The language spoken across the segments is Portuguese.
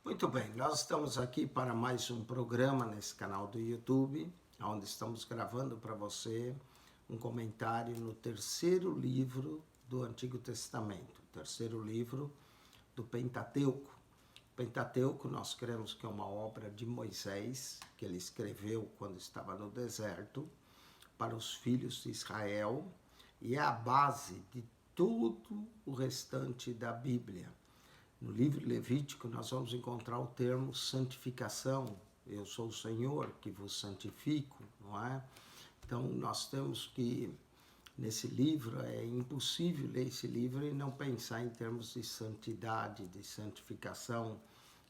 Muito bem, nós estamos aqui para mais um programa nesse canal do YouTube, onde estamos gravando para você um comentário no terceiro livro do Antigo Testamento, o terceiro livro do Pentateuco. O Pentateuco nós cremos que é uma obra de Moisés, que ele escreveu quando estava no deserto, para os filhos de Israel, e é a base de todo o restante da Bíblia. No livro Levítico nós vamos encontrar o termo santificação. Eu sou o Senhor que vos santifico, não é? Então nós temos que, nesse livro, é impossível ler esse livro e não pensar em termos de santidade, de santificação,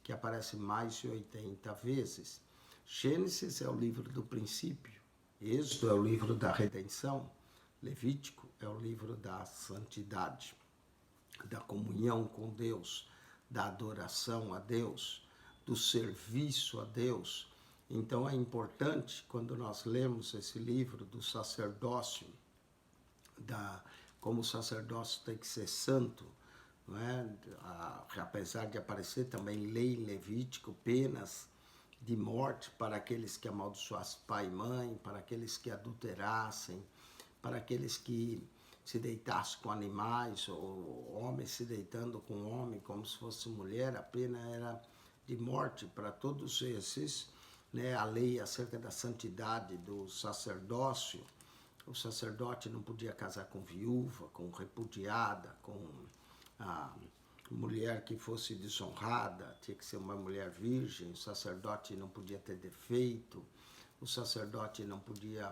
que aparece mais de 80 vezes. Gênesis é o livro do princípio, Êxodo é o livro da redenção, Levítico é o livro da santidade, da comunhão com Deus, da adoração a Deus, do serviço a Deus. Então é importante, quando nós lemos esse livro do sacerdócio, como o sacerdócio tem que ser santo, não é? Apesar de aparecer também lei em Levítico, penas de morte para aqueles que amaldiçoassem pai e mãe, para aqueles que adulterassem, para aqueles que se deitasse com animais, ou homem se deitando com homem, como se fosse mulher, a pena era de morte para todos esses, né? A lei acerca da santidade do sacerdócio, o sacerdote não podia casar com viúva, com repudiada, com a mulher que fosse desonrada, tinha que ser uma mulher virgem, o sacerdote não podia ter defeito, o sacerdote não podia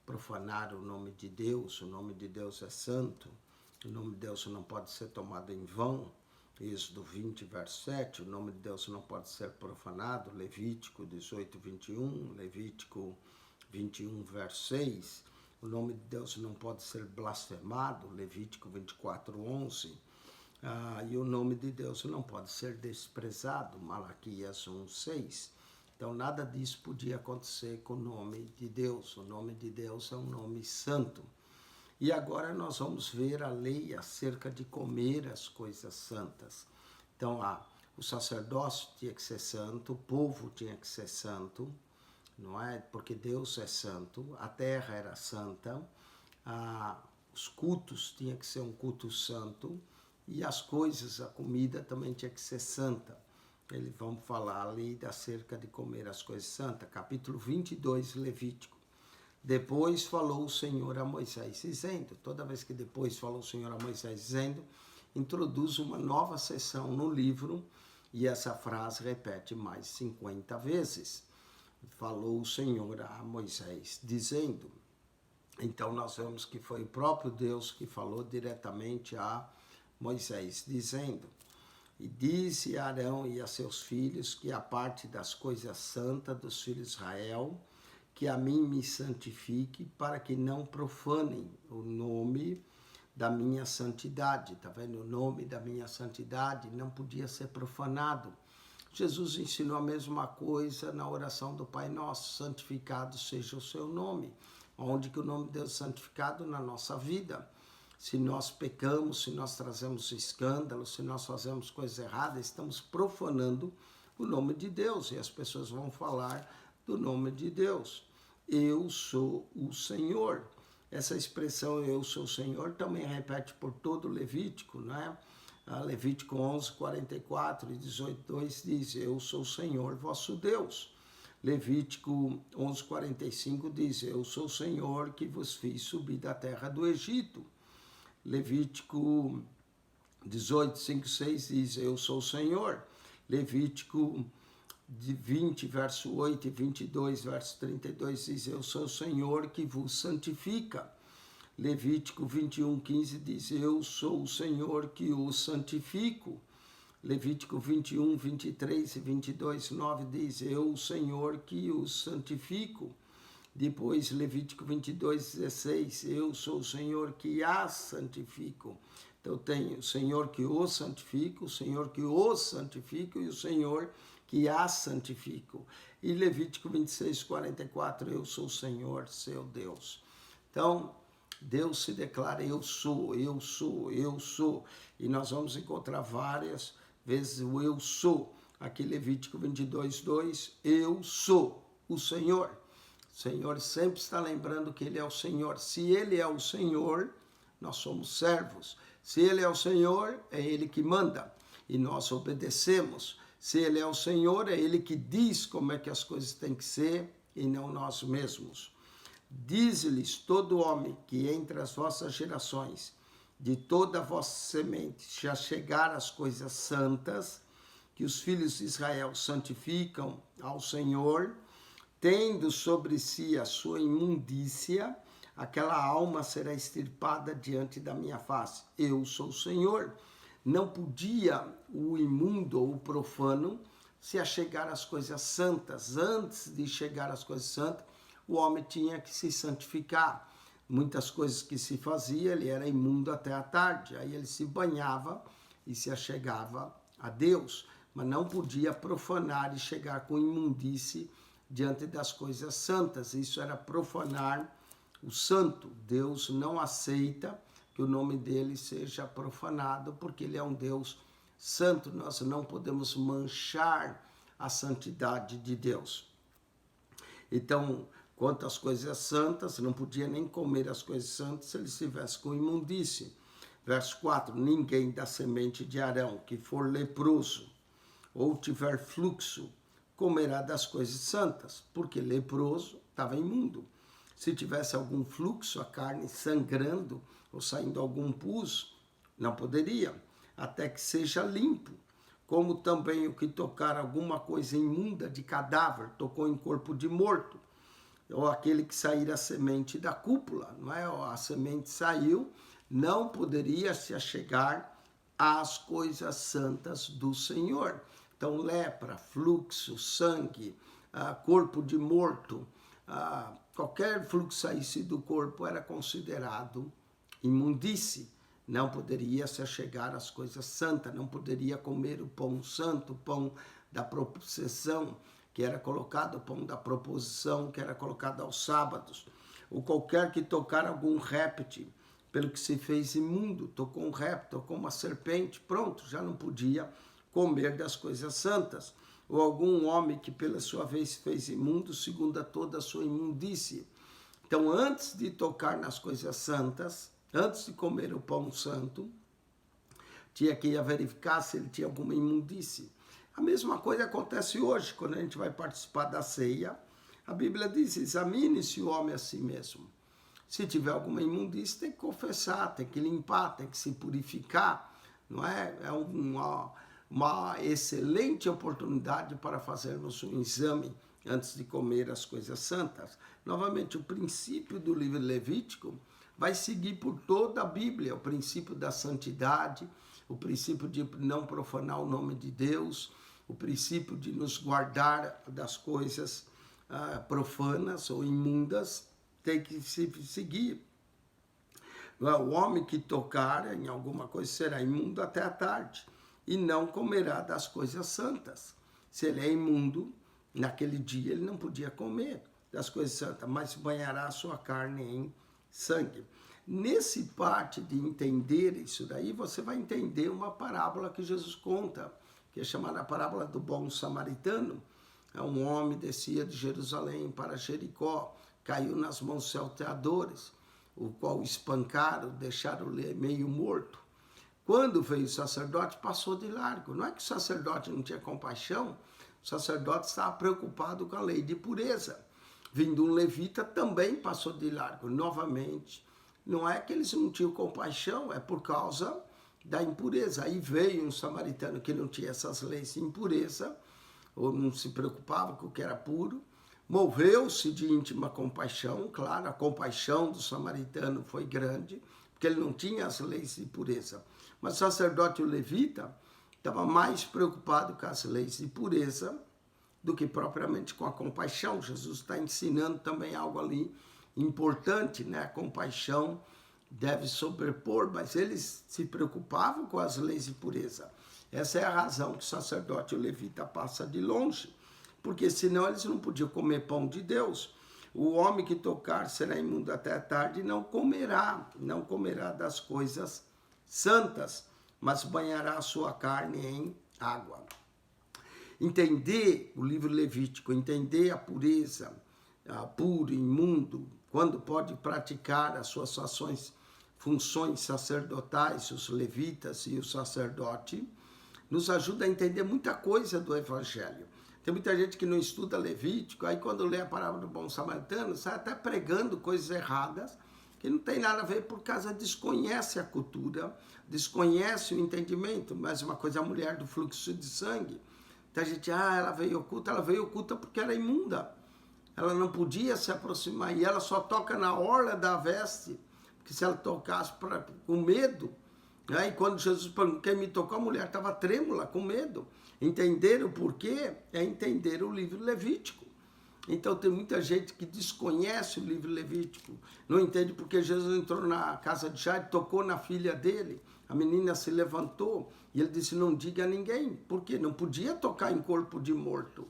profanar o nome de Deus, o nome de Deus é santo, o nome de Deus não pode ser tomado em vão, Êxodo 20, verso 7, o nome de Deus não pode ser profanado, Levítico 18, 21, Levítico 21, verso 6, o nome de Deus não pode ser blasfemado, Levítico 24, 11, e o nome de Deus não pode ser desprezado, Malaquias 1, 6. Então, nada disso podia acontecer com o nome de Deus. O nome de Deus é um nome santo. E agora nós vamos ver a lei acerca de comer as coisas santas. Então, o sacerdócio tinha que ser santo, o povo tinha que ser santo, não é? Porque Deus é santo, a terra era santa, os cultos tinham que ser um culto santo, e as coisas, a comida também tinha que ser santa. Vamos falar ali acerca de comer as coisas santas, capítulo 22, Levítico. Depois falou o Senhor a Moisés, dizendo, toda vez que depois falou o Senhor a Moisés, dizendo, introduz uma nova seção no livro, e essa frase repete mais 50 vezes. Falou o Senhor a Moisés, dizendo. Então nós vemos que foi o próprio Deus que falou diretamente a Moisés, dizendo, e disse a Arão e a seus filhos que a parte das coisas santas dos filhos de Israel, que a mim me santifique, para que não profanem o nome da minha santidade. Está vendo? O nome da minha santidade não podia ser profanado. Jesus ensinou a mesma coisa na oração do Pai Nosso, santificado seja o seu nome. Onde que o nome de Deus é santificado? Na nossa vida. Se nós pecamos, se nós trazemos escândalo, se nós fazemos coisas erradas, estamos profanando o nome de Deus. E as pessoas vão falar do nome de Deus. Eu sou o Senhor. Essa expressão, eu sou o Senhor, também repete por todo o Levítico, né? Levítico 11, 44 e 18, 2 diz, eu sou o Senhor, vosso Deus. Levítico 11, 45 diz, eu sou o Senhor que vos fiz subir da terra do Egito. Levítico 18, 5, 6 diz, eu sou o Senhor. Levítico 20, verso 8 e 22, verso 32 diz, eu sou o Senhor que vos santifica. Levítico 21, 15 diz, eu sou o Senhor que os santifico. Levítico 21, 23 e 22, 9 diz, eu, o Senhor que os santifico. Depois, Levítico 22, 16, eu sou o Senhor que as santifico. Então tem o Senhor que os santifica, o Senhor que os santifica e o Senhor que as santifica. E Levítico 26, 44, eu sou o Senhor, seu Deus. Então, Deus se declara, eu sou, eu sou, eu sou. E nós vamos encontrar várias vezes o eu sou. Aqui Levítico 22, 2, eu sou o Senhor. O Senhor sempre está lembrando que Ele é o Senhor. Se Ele é o Senhor, nós somos servos. Se Ele é o Senhor, é Ele que manda e nós obedecemos. Se Ele é o Senhor, é Ele que diz como é que as coisas têm que ser e não nós mesmos. Diz-lhes todo homem que entre as vossas gerações, de toda a vossa semente, já chegar as coisas santas, que os filhos de Israel santificam ao Senhor, tendo sobre si a sua imundícia, aquela alma será extirpada diante da minha face. Eu sou o Senhor. Não podia o imundo ou o profano se achegar às coisas santas. Antes de chegar às coisas santas, o homem tinha que se santificar. Muitas coisas que se fazia, ele era imundo até a tarde. Aí ele se banhava e se achegava a Deus. Mas não podia profanar e chegar com imundície diante das coisas santas. Isso era profanar o santo. Deus não aceita que o nome dele seja profanado, porque ele é um Deus santo. Nós não podemos manchar a santidade de Deus. Então, quanto às coisas santas, não podia nem comer as coisas santas se ele estivesse com imundície. Verso 4, ninguém da semente de Arão que for leproso ou tiver fluxo, comerá das coisas santas, porque leproso estava imundo. Se tivesse algum fluxo, a carne sangrando ou saindo algum pus, não poderia, até que seja limpo. Como também o que tocar alguma coisa imunda de cadáver, tocou em corpo de morto, ou aquele que sair a semente da cúpula, não é? A semente saiu, não poderia se achegar às coisas santas do Senhor. Então, lepra, fluxo, sangue, corpo de morto, qualquer fluxo saísse do corpo era considerado imundície. Não poderia se achegar às coisas santas, não poderia comer o pão santo, o pão da proposição, que era colocado, o pão da proposição, que era colocado aos sábados, ou qualquer que tocar algum réptil, pelo que se fez imundo, tocou um réptil, tocou uma serpente, pronto, já não podia comer das coisas santas, ou algum homem que pela sua vez se fez imundo, segundo a toda a sua imundície. Então, antes de tocar nas coisas santas, antes de comer o pão santo, tinha que verificar se ele tinha alguma imundície. A mesma coisa acontece hoje, quando a gente vai participar da ceia. A Bíblia diz, examine-se o homem a si mesmo. Se tiver alguma imundície, tem que confessar, tem que limpar, tem que se purificar. Não é? É uma excelente oportunidade para fazermos um exame antes de comer as coisas santas. Novamente, o princípio do livro Levítico vai seguir por toda a Bíblia, o princípio da santidade, o princípio de não profanar o nome de Deus, o princípio de nos guardar das coisas profanas ou imundas, tem que se seguir. O homem que tocar em alguma coisa será imundo até a tarde, e não comerá das coisas santas. Se ele é imundo, naquele dia ele não podia comer das coisas santas, mas banhará a sua carne em sangue. Nesse parte de entender isso daí, você vai entender uma parábola que Jesus conta, que é chamada a parábola do bom samaritano. Um homem descia de Jerusalém para Jericó, caiu nas mãos dos salteadores, o qual espancaram, deixaram meio morto. Quando veio o sacerdote, passou de largo. Não é que o sacerdote não tinha compaixão, o sacerdote estava preocupado com a lei de pureza. Vindo um levita, também passou de largo. Novamente, não é que eles não tinham compaixão, é por causa da impureza. Aí veio um samaritano que não tinha essas leis de impureza, ou não se preocupava com o que era puro, moveu-se de íntima compaixão. Claro, a compaixão do samaritano foi grande, porque ele não tinha as leis de pureza. Mas o sacerdote e o levita estava mais preocupado com as leis de pureza do que propriamente com a compaixão. Jesus está ensinando também algo ali importante, né? A compaixão deve sobrepor, mas eles se preocupavam com as leis de pureza. Essa é a razão que o sacerdote e o levita passam de longe, porque senão eles não podiam comer pão de Deus. O homem que tocar será imundo até a tarde e não comerá das coisas santas, mas banhará a sua carne em água. entender o livro Levítico, entender a pureza, puro, imundo, quando pode praticar as suas funções sacerdotais, os levitas e o sacerdote, nos ajuda a entender muita coisa do Evangelho. Tem muita gente que não estuda Levítico, aí quando lê a parábola do bom samaritano, sai até pregando coisas erradas, que não tem nada a ver por causa, desconhece a cultura, desconhece o entendimento. Mas uma coisa, a mulher do fluxo de sangue. Então a gente, ela veio oculta porque era imunda. Ela não podia se aproximar, e ela só toca na orla da veste, porque se ela tocasse com medo, e quando Jesus perguntou, quem me tocou, a mulher estava trêmula, com medo. Entender o porquê é entender o livro Levítico. Então tem muita gente que desconhece o livro Levítico, não entende porque Jesus entrou na casa de Jairo, tocou na filha dele, a menina se levantou, e ele disse, não diga a ninguém, porque não podia tocar em corpo de morto.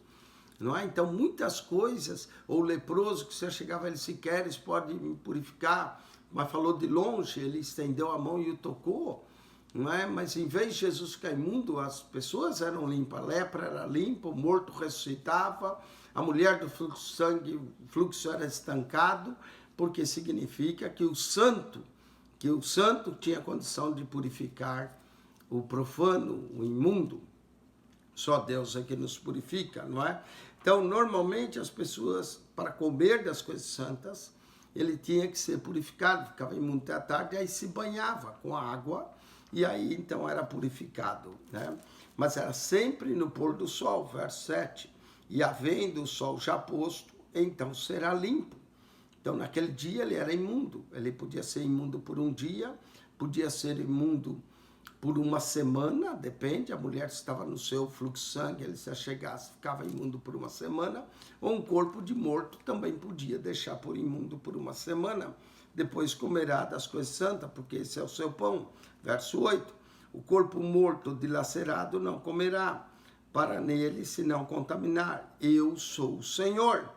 Não é? Então muitas coisas, ou o leproso que você chegava, ele se queres, pode me purificar, mas falou de longe, ele estendeu a mão e o tocou, não é? Mas em vez de Jesus ficar imundo, as pessoas eram limpas, a lepra era limpa, o morto ressuscitava, a mulher do fluxo de sangue, o fluxo era estancado, porque significa que o santo tinha condição de purificar o profano, o imundo. Só Deus é que nos purifica, não é? Então, normalmente, as pessoas, para comer das coisas santas, ele tinha que ser purificado, ficava imundo até a tarde, aí se banhava com a água, e aí, então, era purificado, né? Mas era sempre no pôr do sol, verso 7. E havendo o sol já posto, então será limpo. Então, naquele dia, ele era imundo. Ele podia ser imundo por um dia, podia ser imundo por uma semana, depende, a mulher estava no seu fluxo de sangue, ele se chegasse, ficava imundo por uma semana, ou um corpo de morto também podia deixar por imundo por uma semana, depois comerá das coisas santas, porque esse é o seu pão. Verso 8, o corpo morto dilacerado não comerá, para nele se não contaminar, eu sou o Senhor.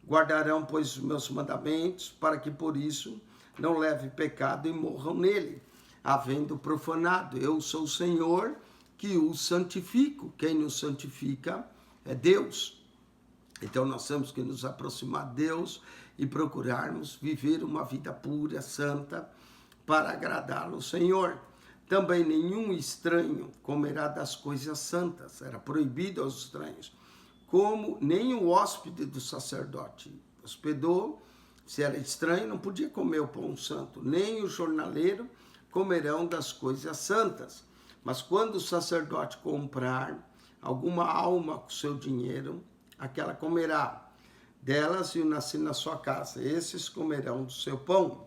Guardarão, pois, os meus mandamentos, para que por isso não leve pecado e morram nele, havendo profanado. Eu sou o Senhor que o santifico. Quem nos santifica é Deus. Então nós temos que nos aproximar de Deus e procurarmos viver uma vida pura, santa, para agradar o Senhor. Também nenhum estranho comerá das coisas santas. Era proibido aos estranhos. Como nem o hóspede do sacerdote hospedou, se era estranho, não podia comer o pão santo. Nem o jornaleiro comerão das coisas santas. Mas quando o sacerdote comprar alguma alma com seu dinheiro, aquela comerá delas e o nascer na sua casa. Esses comerão do seu pão.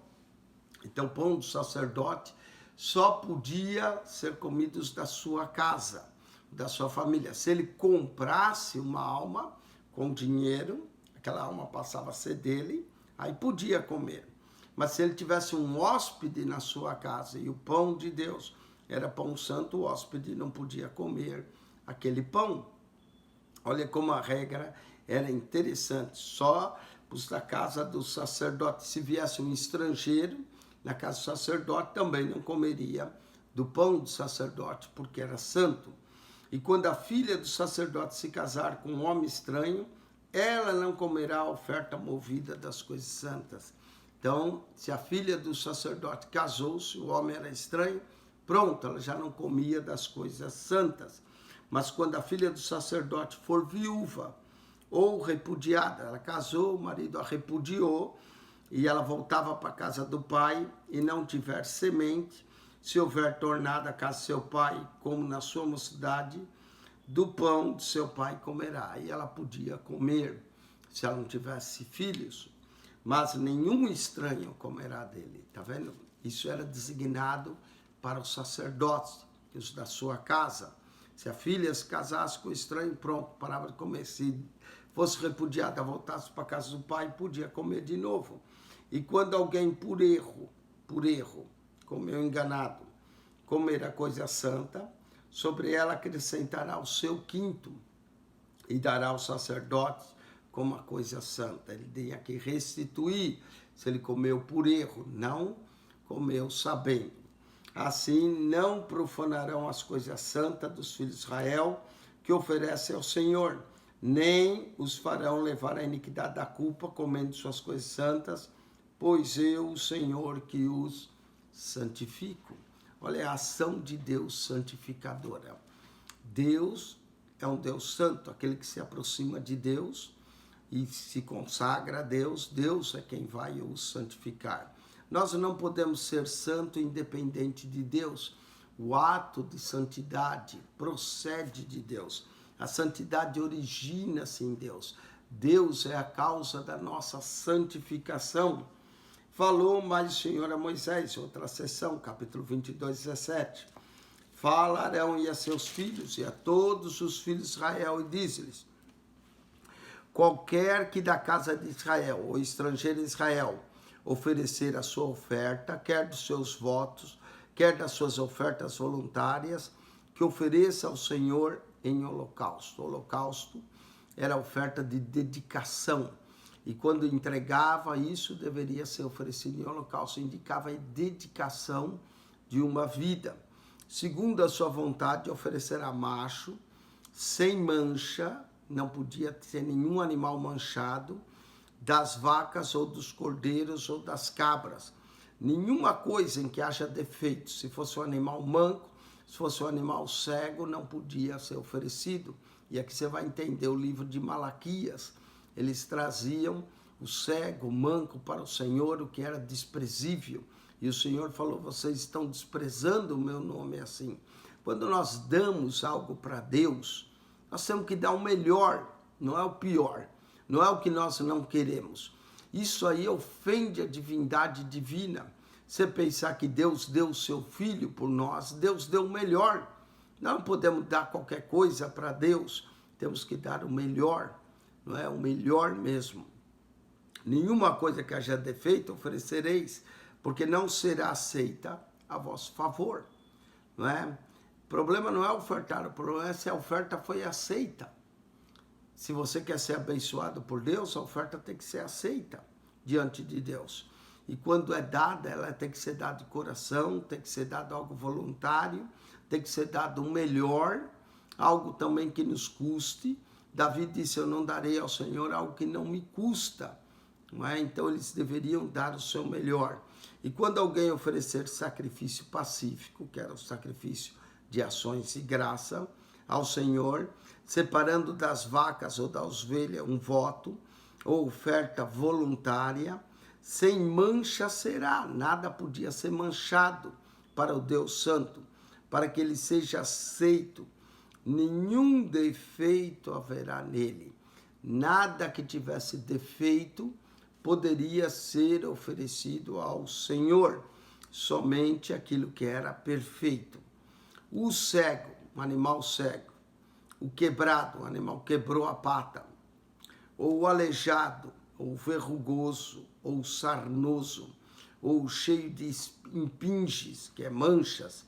Então, o pão do sacerdote só podia ser comido da sua casa, da sua família. Se ele comprasse uma alma com dinheiro, aquela alma passava a ser dele, aí podia comer. Mas se ele tivesse um hóspede na sua casa e o pão de Deus era pão santo, o hóspede não podia comer aquele pão. Olha como a regra era interessante, só os da casa do sacerdote. Se viesse um estrangeiro, na casa do sacerdote também não comeria do pão do sacerdote, porque era santo. E quando a filha do sacerdote se casar com um homem estranho, ela não comerá a oferta movida das coisas santas. Então, se a filha do sacerdote casou-se, o homem era estranho, pronto, ela já não comia das coisas santas. Mas quando a filha do sacerdote for viúva ou repudiada, ela casou, o marido a repudiou, e ela voltava para a casa do pai e não tiver semente, se houver tornado a casa do seu pai, como na sua mocidade, do pão de seu pai comerá. E ela podia comer, se ela não tivesse filhos, mas nenhum estranho comerá dele. Está vendo? Isso era designado para os sacerdotes, os da sua casa. Se a filha se casasse com o estranho, pronto, parava de comer. Se fosse repudiada, voltasse para a casa do pai, podia comer de novo. E quando alguém por erro, comeu enganado, comer a coisa santa, sobre ela acrescentará o seu quinto e dará ao sacerdote como a coisa santa. Ele tinha que restituir se ele comeu por erro, não comeu sabendo. Assim não profanarão as coisas santas dos filhos de Israel, que oferecem ao Senhor, nem os farão levar a iniquidade da culpa, comendo suas coisas santas, pois eu, o Senhor, que os santifico. Olha a ação de Deus santificadora. Deus é um Deus santo, aquele que se aproxima de Deus e se consagra a Deus, Deus é quem vai o santificar. Nós não podemos ser santo independente de Deus. O ato de santidade procede de Deus. A santidade origina-se em Deus. Deus é a causa da nossa santificação. Falou mais o Senhor a Moisés, outra sessão, capítulo 22, 17. Fala a Arão e a seus filhos e a todos os filhos de Israel e diz-lhes: qualquer que da casa de Israel ou estrangeiro em Israel oferecer a sua oferta, quer dos seus votos, quer das suas ofertas voluntárias, que ofereça ao Senhor em holocausto. O holocausto era a oferta de dedicação. E quando entregava isso, deveria ser oferecido em holocausto. Indicava a dedicação de uma vida. Segundo a sua vontade, oferecerá macho, sem mancha, não podia ter nenhum animal manchado, das vacas ou dos cordeiros ou das cabras. Nenhuma coisa em que haja defeito. Se fosse um animal manco, se fosse um animal cego, não podia ser oferecido. E aqui você vai entender o livro de Malaquias. Eles traziam o cego, o manco para o Senhor, o que era desprezível. E o Senhor falou: vocês estão desprezando o meu nome assim. Quando nós damos algo para Deus, nós temos que dar o melhor, não é o pior. Não é o que nós não queremos. Isso aí ofende a divindade divina. Você pensar que Deus deu o seu Filho por nós, Deus deu o melhor. Não podemos dar qualquer coisa para Deus, temos que dar o melhor, não é? O melhor mesmo. Nenhuma coisa que haja defeito oferecereis, porque não será aceita a vosso favor, não é? O problema não é ofertar, o problema é se a oferta foi aceita. Se você quer ser abençoado por Deus, a oferta tem que ser aceita diante de Deus. E quando é dada, ela tem que ser dada de coração, tem que ser dado algo voluntário, tem que ser dado o melhor, algo também que nos custe. Davi disse: eu não darei ao Senhor algo que não me custa. Não é? Então eles deveriam dar o seu melhor. E quando alguém oferecer sacrifício pacífico, que era o sacrifício de ações de graça ao Senhor, separando das vacas ou da ovelha um voto, ou oferta voluntária, sem mancha será, nada podia ser manchado para o Deus Santo, para que ele seja aceito, nenhum defeito haverá nele, nada que tivesse defeito poderia ser oferecido ao Senhor, somente aquilo que era perfeito. O cego, um animal cego, o quebrado, o animal quebrou a pata, ou o aleijado, ou o verrugoso, ou o sarnoso, ou cheio de impinges, que é manchas,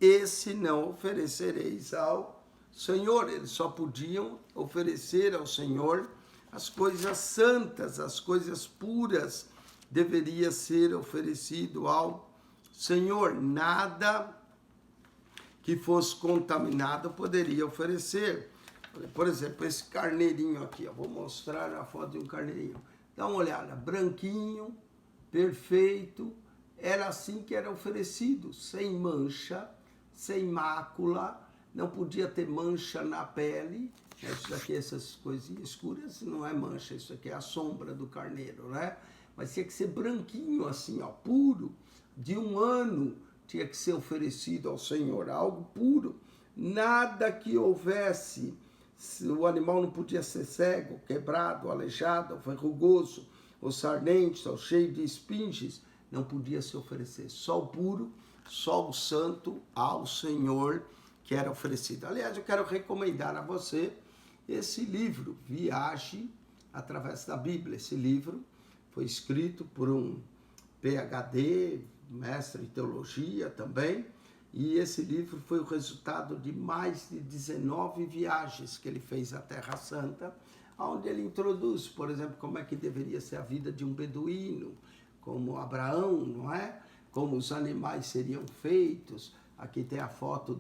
esse não oferecereis ao Senhor. Eles só podiam oferecer ao Senhor as coisas santas, as coisas puras, deveria ser oferecido ao Senhor. Nada que fosse contaminado poderia oferecer. Por exemplo, esse carneirinho aqui, ó, vou mostrar a foto de um carneirinho. Dá uma olhada, branquinho, perfeito, era assim que era oferecido, sem mancha, sem mácula, não podia ter mancha na pele. Isso daqui, essas coisinhas escuras, não é mancha, isso aqui é a sombra do carneiro, né? Mas tinha que ser branquinho assim, ó, puro, de 1 ano, tinha que ser oferecido ao Senhor, algo puro, nada que houvesse, o animal não podia ser cego, quebrado, aleijado, verrugoso, ou sarnento, ou cheio de espinhos, não podia se oferecer, só o puro, só o santo ao Senhor que era oferecido. Aliás, eu quero recomendar a você esse livro, Viagem através da Bíblia. Esse livro foi escrito por um PhD, mestre em teologia também, e esse livro foi o resultado de mais de 19 viagens que ele fez à Terra Santa, onde ele introduz, por exemplo, como é que deveria ser a vida de um beduíno, como Abraão, não é? Como os animais seriam feitos. Aqui tem a foto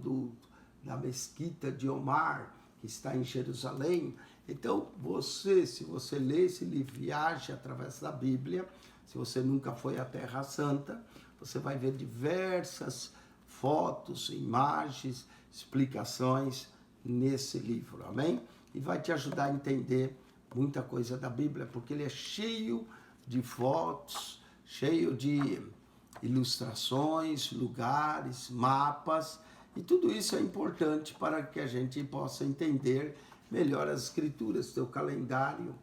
da mesquita de Omar, está em Jerusalém. Então, se você lê esse livro, viaje através da Bíblia, se você nunca foi à Terra Santa, você vai ver diversas fotos, imagens, explicações nesse livro, amém? E vai te ajudar a entender muita coisa da Bíblia, porque ele é cheio de fotos, cheio de ilustrações, lugares, mapas, e tudo isso é importante para que a gente possa entender melhor as escrituras, teu calendário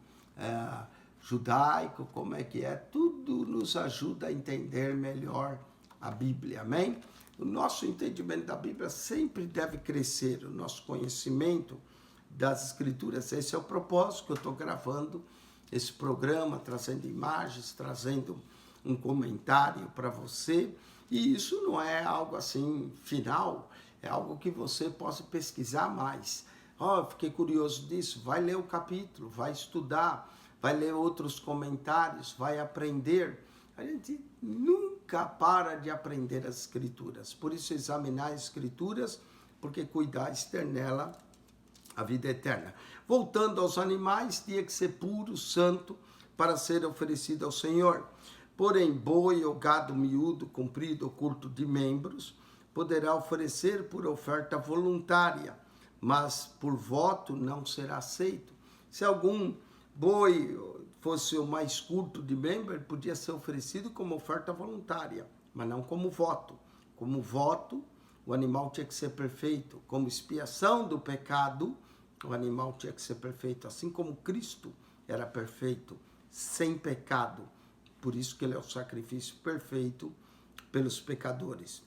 judaico, como é que é, tudo nos ajuda a entender melhor a Bíblia, amém? O nosso entendimento da Bíblia sempre deve crescer, o nosso conhecimento das escrituras. Esse é o propósito que eu estou gravando esse programa, trazendo imagens, trazendo um comentário para você, e isso não é algo assim final, é algo que você possa pesquisar mais. Fiquei curioso disso, vai ler o capítulo, vai estudar, vai ler outros comentários, vai aprender. A gente nunca para de aprender as escrituras, por isso examinar as escrituras, porque cuidar externela a vida eterna. Voltando aos animais, tinha que ser puro, santo, para ser oferecido ao Senhor. Porém, boi ou gado miúdo, comprido ou curto de membros, poderá oferecer por oferta voluntária, mas por voto não será aceito. Se algum boi fosse o mais curto de membro, ele podia ser oferecido como oferta voluntária, mas não como voto. Como voto, o animal tinha que ser perfeito. Como expiação do pecado, o animal tinha que ser perfeito, assim como Cristo era perfeito, sem pecado. Por isso que ele é o sacrifício perfeito pelos pecadores.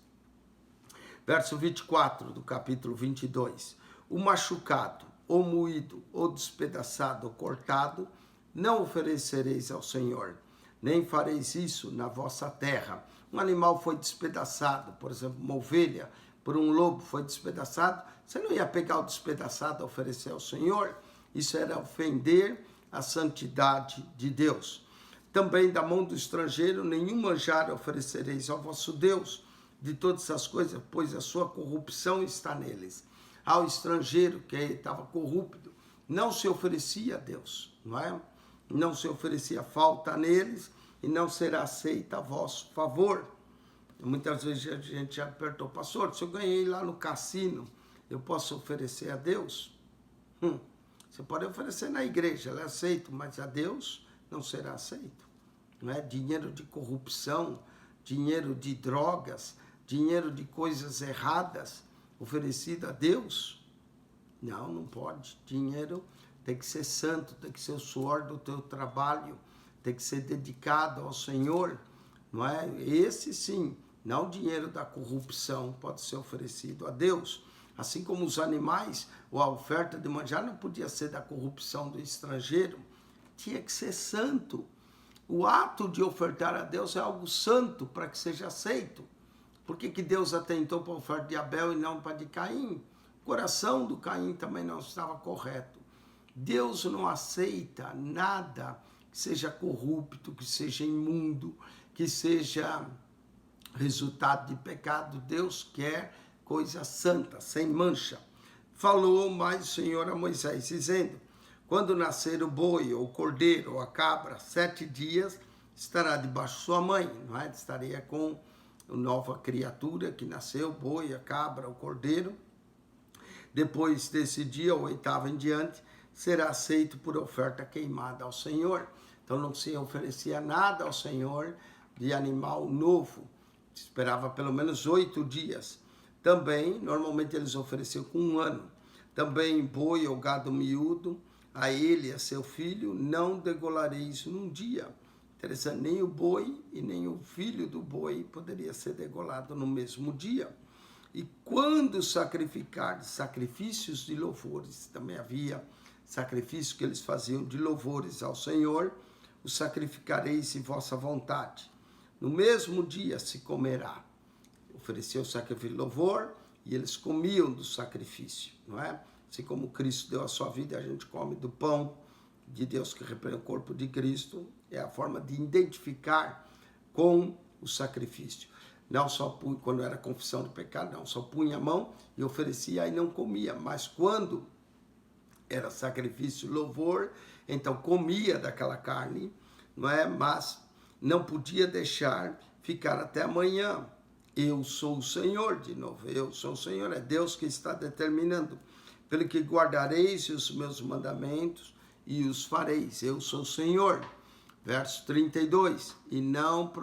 Verso 24 do capítulo 22. O machucado, ou moído, ou despedaçado, ou cortado, não oferecereis ao Senhor, nem fareis isso na vossa terra. Um animal foi despedaçado, por exemplo, uma ovelha, por um lobo foi despedaçado, você não ia pegar o despedaçado e oferecer ao Senhor? Isso era ofender a santidade de Deus. Também da mão do estrangeiro nenhum manjar oferecereis ao vosso Deus de todas as coisas, pois a sua corrupção está neles. Ao estrangeiro que estava corrupto, não se oferecia a Deus, não é? Não se oferecia falta neles e não será aceita a vosso favor. Muitas vezes a gente já perguntou, pastor, se eu ganhei lá no cassino, eu posso oferecer a Deus? Você pode oferecer na igreja, ela é aceito, mas a Deus não será aceito. Não é? Dinheiro de corrupção, dinheiro de drogas, dinheiro de coisas erradas, oferecido a Deus? Não, não pode. Dinheiro tem que ser santo, tem que ser o suor do teu trabalho, tem que ser dedicado ao Senhor, não é? Esse sim, não o dinheiro da corrupção pode ser oferecido a Deus. Assim como os animais, ou a oferta de manjar não podia ser da corrupção do estrangeiro, tinha que ser santo. O ato de ofertar a Deus é algo santo para que seja aceito. Por que Deus atentou para a oferta de Abel e não para de Caim? O coração do Caim também não estava correto. Deus não aceita nada que seja corrupto, que seja imundo, que seja resultado de pecado. Deus quer coisa santa, sem mancha. Falou mais o Senhor a Moisés, dizendo, quando nascer o boi, ou o cordeiro, ou a cabra, 7 dias, estará debaixo de sua mãe, não é? Estaria com a nova criatura que nasceu, o boi, a cabra, o cordeiro. Depois desse dia, o 8º em diante, será aceito por oferta queimada ao Senhor. Então não se oferecia nada ao Senhor de animal novo. Esperava pelo menos 8 dias. Também, normalmente eles ofereciam com 1 ano. Também boi ou gado miúdo, a ele e a seu filho, não degolareis num dia. Interessante, nem o boi e nem o filho do boi poderia ser degolado no mesmo dia. E quando sacrificar sacrifícios de louvores, também havia sacrifícios que eles faziam de louvores ao Senhor, os sacrificareis em vossa vontade. No mesmo dia se comerá. Ofereceu o sacrifício de louvor e eles comiam do sacrifício, não é? Assim como Cristo deu a sua vida, a gente come do pão de Deus que representa o corpo de Cristo, é a forma de identificar com o sacrifício. Não só quando era confissão de pecado, não só punha a mão e oferecia e não comia, mas quando era sacrifício e louvor, então comia daquela carne, não é? Mas não podia deixar ficar até amanhã. Eu sou o Senhor, de novo, eu sou o Senhor, é Deus que está determinando. Pelo que guardareis os meus mandamentos e os fareis, eu sou o Senhor. Verso 32, e não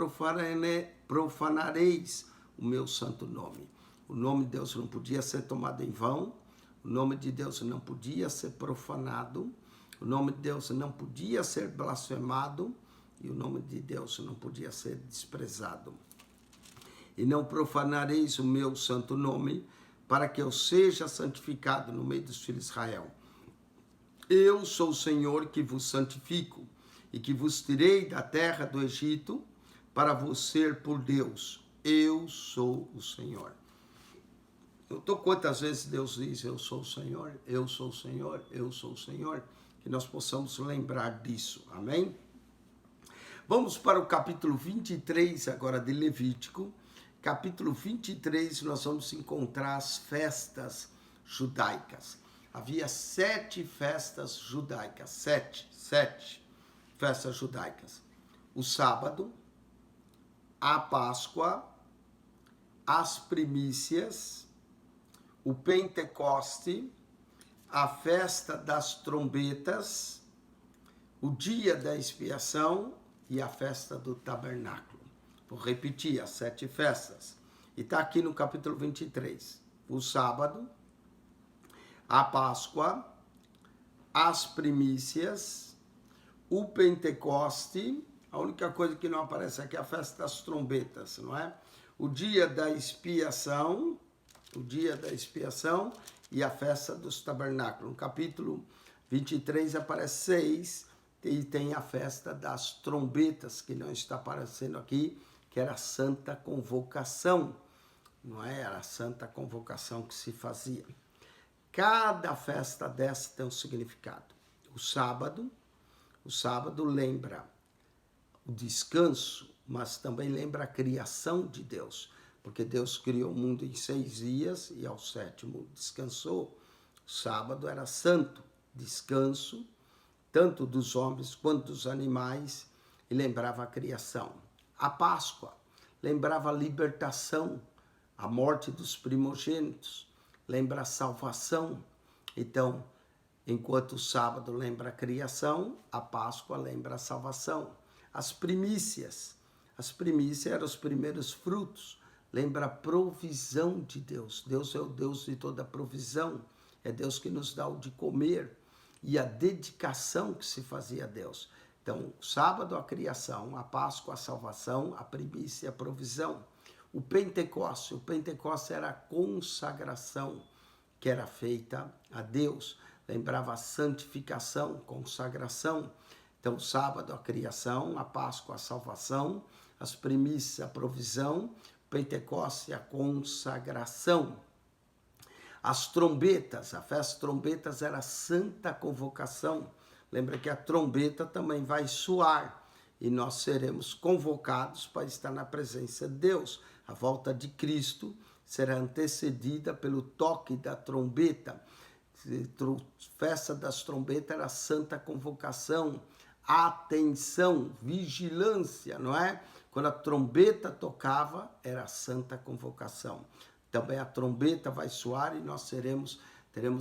profanareis o meu santo nome. O nome de Deus não podia ser tomado em vão, o nome de Deus não podia ser profanado, o nome de Deus não podia ser blasfemado, e o nome de Deus não podia ser desprezado. E não profanareis o meu santo nome, para que eu seja santificado no meio dos filhos de Israel. Eu sou o Senhor que vos santifico, e que vos tirei da terra do Egito, para vos ser por Deus. Eu sou o Senhor. Então, quantas vezes Deus diz, eu sou o Senhor, eu sou o Senhor, eu sou o Senhor, que nós possamos lembrar disso, amém? Vamos para o capítulo 23 agora de Levítico. Capítulo 23, nós vamos encontrar as festas judaicas. Havia 7 festas judaicas, sete festas judaicas. O sábado, a Páscoa, as primícias, o Pentecoste, a festa das trombetas, o dia da expiação e a festa do tabernáculo. Vou repetir as 7 festas. E está aqui no capítulo 23. O sábado, a Páscoa, as primícias, o Pentecoste, a única coisa que não aparece aqui é a festa das trombetas, não é? O dia da expiação, e a festa dos tabernáculos. No capítulo 23 aparece 6, e tem a festa das trombetas, que não está aparecendo aqui, que era a santa convocação, não é? Era a santa convocação que se fazia. Cada festa dessa tem um significado. O sábado lembra o descanso, mas também lembra a criação de Deus, porque Deus criou o mundo em 6 dias e ao 7º descansou. O sábado era santo, descanso, tanto dos homens quanto dos animais, e lembrava a criação. A Páscoa lembrava a libertação, a morte dos primogênitos, lembra a salvação. Então, enquanto o sábado lembra a criação, a Páscoa lembra a salvação. As primícias eram os primeiros frutos, lembra a provisão de Deus. Deus é o Deus de toda provisão, é Deus que nos dá o de comer, e a dedicação que se fazia a Deus. Então, o sábado a criação, a Páscoa a salvação, a primícia a provisão. O Pentecoste era a consagração que era feita a Deus, lembrava a santificação, consagração. Então, sábado a criação, a Páscoa a salvação, as primícias a provisão, o Pentecoste a consagração. As trombetas, a festa das trombetas era a santa convocação. Lembra que a trombeta também vai soar e nós seremos convocados para estar na presença de Deus. A volta de Cristo será antecedida pelo toque da trombeta. Festa das trombetas era a santa convocação, atenção, vigilância, não é? Quando a trombeta tocava, era a santa convocação. Também a trombeta vai soar e nós teremos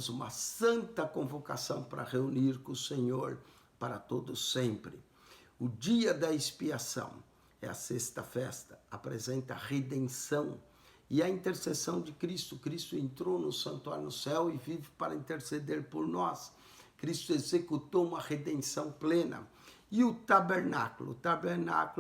uma santa convocação para reunir com o Senhor para todo sempre. O dia da expiação é a 6ª festa, apresenta a redenção e a intercessão de Cristo. Cristo entrou no santuário no céu e vive para interceder por nós. Cristo executou uma redenção plena. E o tabernáculo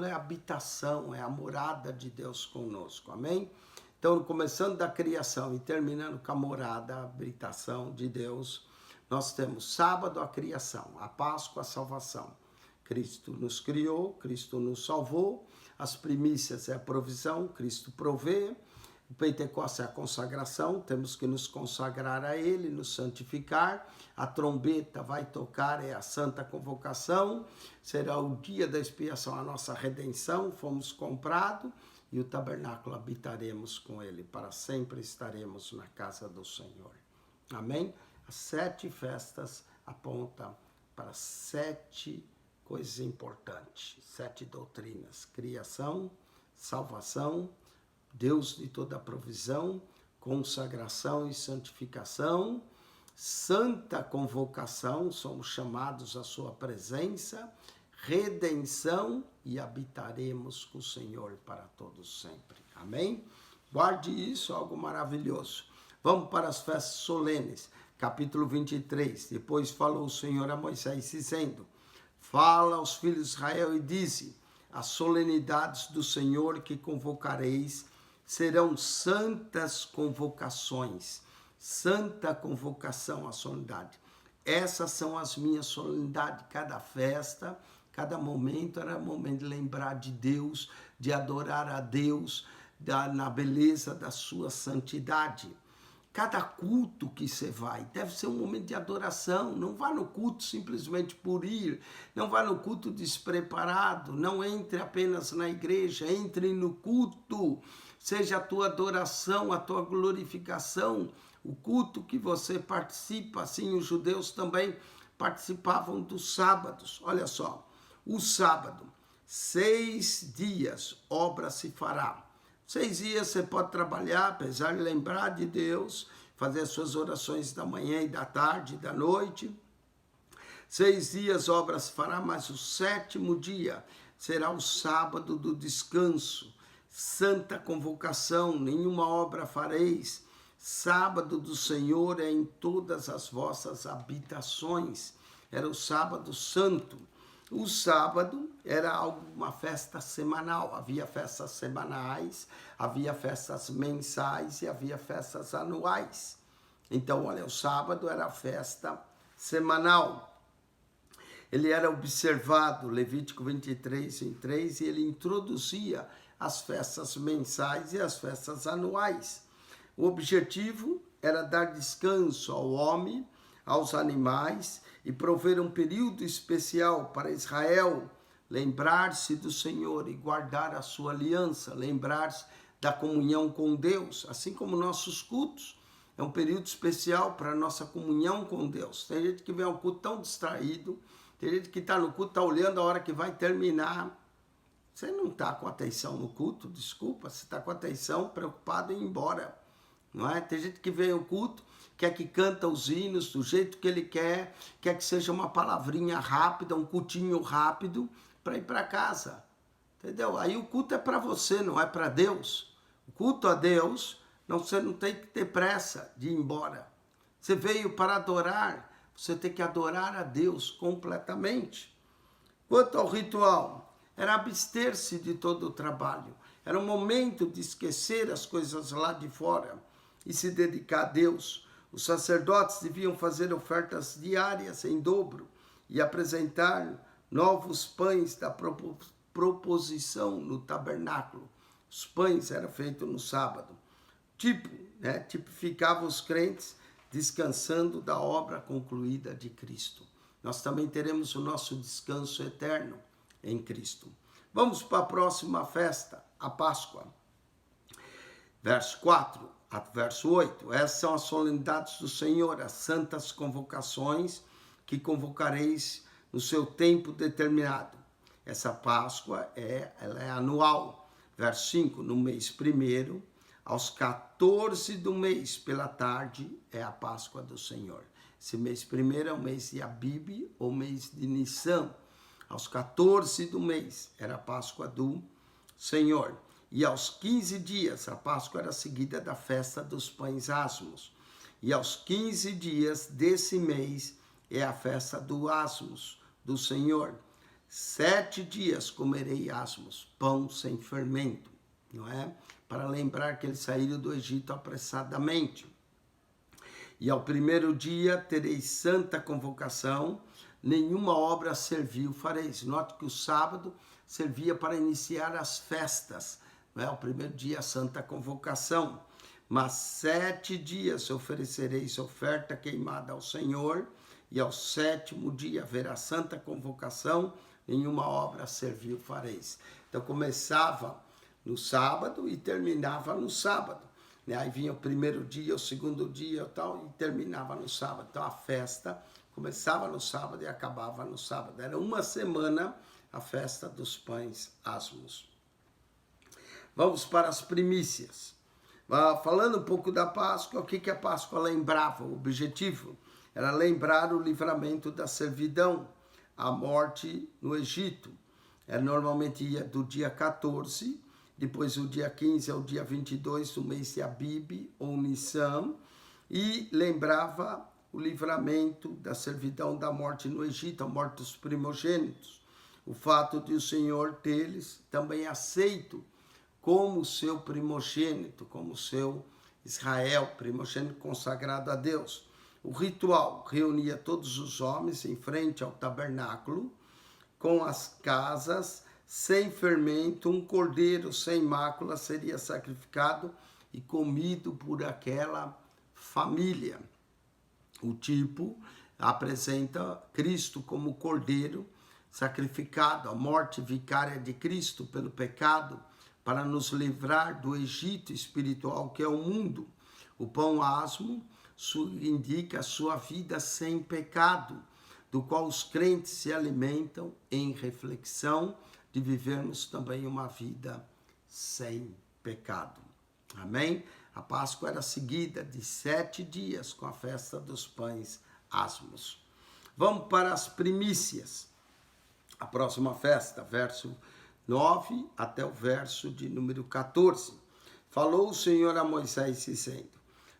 é a habitação, é a morada de Deus conosco, amém? Então, começando da criação e terminando com a morada, a habitação de Deus, nós temos sábado a criação, a Páscoa a salvação. Cristo nos criou, Cristo nos salvou, as primícias é a provisão, Cristo provê, o Pentecostes é a consagração, temos que nos consagrar a Ele, nos santificar, a trombeta vai tocar, é a santa convocação, será o dia da expiação, a nossa redenção, fomos comprados, e o tabernáculo habitaremos com Ele, para sempre estaremos na casa do Senhor. Amém? As 7 festas aponta para 7 coisas importantes, 7 doutrinas: criação, salvação, Deus de toda a provisão, consagração e santificação, santa convocação, somos chamados à sua presença, redenção e habitaremos com o Senhor para todos sempre. Amém? Guarde isso, algo maravilhoso. Vamos para as festas solenes, capítulo 23. Depois falou o Senhor a Moisés, dizendo: fala aos filhos de Israel e dize: as solenidades do Senhor que convocareis serão santas convocações. Santa convocação, a solenidade. Essas são as minhas solenidades. Cada festa, cada momento era momento de lembrar de Deus, de adorar a Deus, na beleza da sua santidade. Cada culto que você vai deve ser um momento de adoração. Não vá no culto simplesmente por ir. Não vá no culto despreparado. Não entre apenas na igreja. Entre no culto. Seja a tua adoração, a tua glorificação, o culto que você participa. Assim os judeus também participavam dos sábados. Olha só, o sábado, 6 dias, obra se fará. 6 dias você pode trabalhar, apesar de lembrar de Deus, fazer as suas orações da manhã e da tarde e da noite. 6 dias obra se fará, mas o 7º dia será o sábado do descanso. Santa convocação, nenhuma obra fareis. Sábado do Senhor é em todas as vossas habitações. Era o sábado santo. O sábado era uma festa semanal. Havia festas semanais, havia festas mensais e havia festas anuais. Então, olha, o sábado era a festa semanal. Ele era observado, Levítico 23:3, e ele introduzia as festas mensais e as festas anuais. O objetivo era dar descanso ao homem, aos animais, e prover um período especial para Israel lembrar-se do Senhor e guardar a sua aliança, lembrar-se da comunhão com Deus, assim como nossos cultos. É um período especial para a nossa comunhão com Deus. Tem gente que vem ao culto tão distraído, tem gente que está no culto, está olhando a hora que vai terminar. Você não está com atenção no culto, desculpa, você está com atenção preocupado em ir embora. Não é? Tem gente que vem ao culto, quer que canta os hinos do jeito que ele quer que seja uma palavrinha rápida, um cultinho rápido para ir para casa. Entendeu? Aí o culto é para você, não é para Deus. O culto a Deus, você não tem que ter pressa de ir embora. Você veio para adorar, você tem que adorar a Deus completamente. Quanto ao ritual, era abster-se de todo o trabalho. Era um momento de esquecer as coisas lá de fora e se dedicar a Deus. Os sacerdotes deviam fazer ofertas diárias em dobro e apresentar novos pães da proposição no tabernáculo. Os pães eram feitos no sábado. Tipificava os crentes descansando da obra concluída de Cristo. Nós também teremos o nosso descanso eterno em Cristo. Vamos para a próxima festa, a Páscoa. Verso 4 a verso 8. Essas são as solenidades do Senhor, as santas convocações que convocareis no seu tempo determinado. Essa Páscoa ela é anual. Verso 5, no mês primeiro, aos 14 do mês, pela tarde, é a Páscoa do Senhor. Esse mês primeiro é o mês de Abib, ou mês de Nissan. Aos 14 do mês, era a Páscoa do Senhor. E aos 15 dias, a Páscoa era seguida da festa dos pães asmos. E aos 15 dias desse mês é a festa do asmos, do Senhor. 7 dias comerei asmos, pão sem fermento, não é? Para lembrar que eles saíram do Egito apressadamente. E ao primeiro dia tereis santa convocação, nenhuma obra servil fareis. Note que o sábado servia para iniciar as festas, não é? O primeiro dia, a santa convocação. Mas 7 dias oferecereis oferta queimada ao Senhor, e ao 7º dia haverá santa convocação, nenhuma obra servil fareis. Então começava no sábado e terminava no sábado. Aí vinha o primeiro dia, o segundo dia e tal, e terminava no sábado. Então a festa Começava no sábado e acabava no sábado. Era uma semana a festa dos pães asmos. Vamos para as primícias. Falando um pouco da Páscoa, o que a Páscoa lembrava? O objetivo era lembrar o livramento da servidão, a morte no Egito. Normalmente ia do dia 14, depois o dia 15 ao dia 22 do mês de Abib ou Nissan, e lembrava o livramento da servidão da morte no Egito, a morte dos primogênitos. O fato de o Senhor tê-los também aceito como seu primogênito, como seu Israel, primogênito consagrado a Deus. O ritual reunia todos os homens em frente ao tabernáculo, com as casas sem fermento, um cordeiro sem mácula seria sacrificado e comido por aquela família. O tipo apresenta Cristo como cordeiro sacrificado, a morte vicária de Cristo pelo pecado, para nos livrar do Egito espiritual que é o mundo. O pão asmo indica a sua vida sem pecado, do qual os crentes se alimentam em reflexão de vivermos também uma vida sem pecado. Amém? A Páscoa era seguida de 7 dias com a festa dos pães asmos. Vamos para as primícias. A próxima festa, verso 9 até o verso de número 14. Falou o Senhor a Moisés dizendo: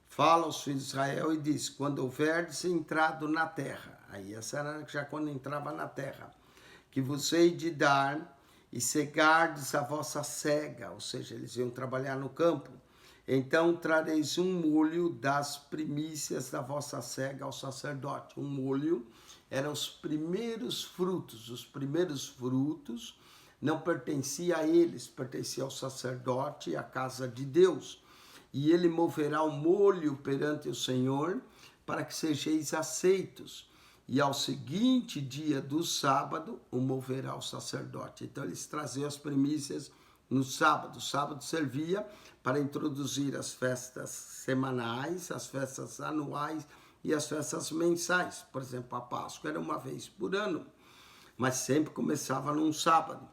fala aos filhos de Israel e diz: quando houverdes entrado na terra, aí essa era já quando entrava na terra, que vos hei de dar e cegardes a vossa cega, ou seja, eles iam trabalhar no campo, então trareis um molho das primícias da vossa cega ao sacerdote. Um molho eram os primeiros frutos. Os primeiros frutos não pertencia a eles, pertencia ao sacerdote e à casa de Deus. E ele moverá o molho perante o Senhor, para que sejais aceitos. E ao seguinte dia do sábado, o moverá o sacerdote. Então eles traziam as primícias no sábado. O sábado servia para introduzir as festas semanais, as festas anuais e as festas mensais. Por exemplo, a Páscoa era uma vez por ano, mas sempre começava num sábado.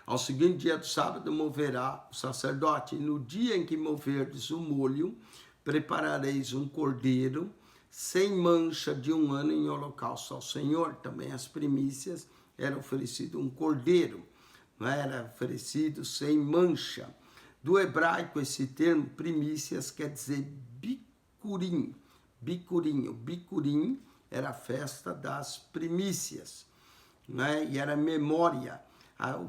Ao seguinte dia do sábado moverá o sacerdote, e no dia em que moverdes o molho, preparareis um cordeiro sem mancha de 1 ano em holocausto ao Senhor. Também as primícias era oferecido um cordeiro, não era oferecido sem mancha. Do hebraico, esse termo primícias quer dizer bicurim. Bicurim era a festa das primícias, né? E era memória.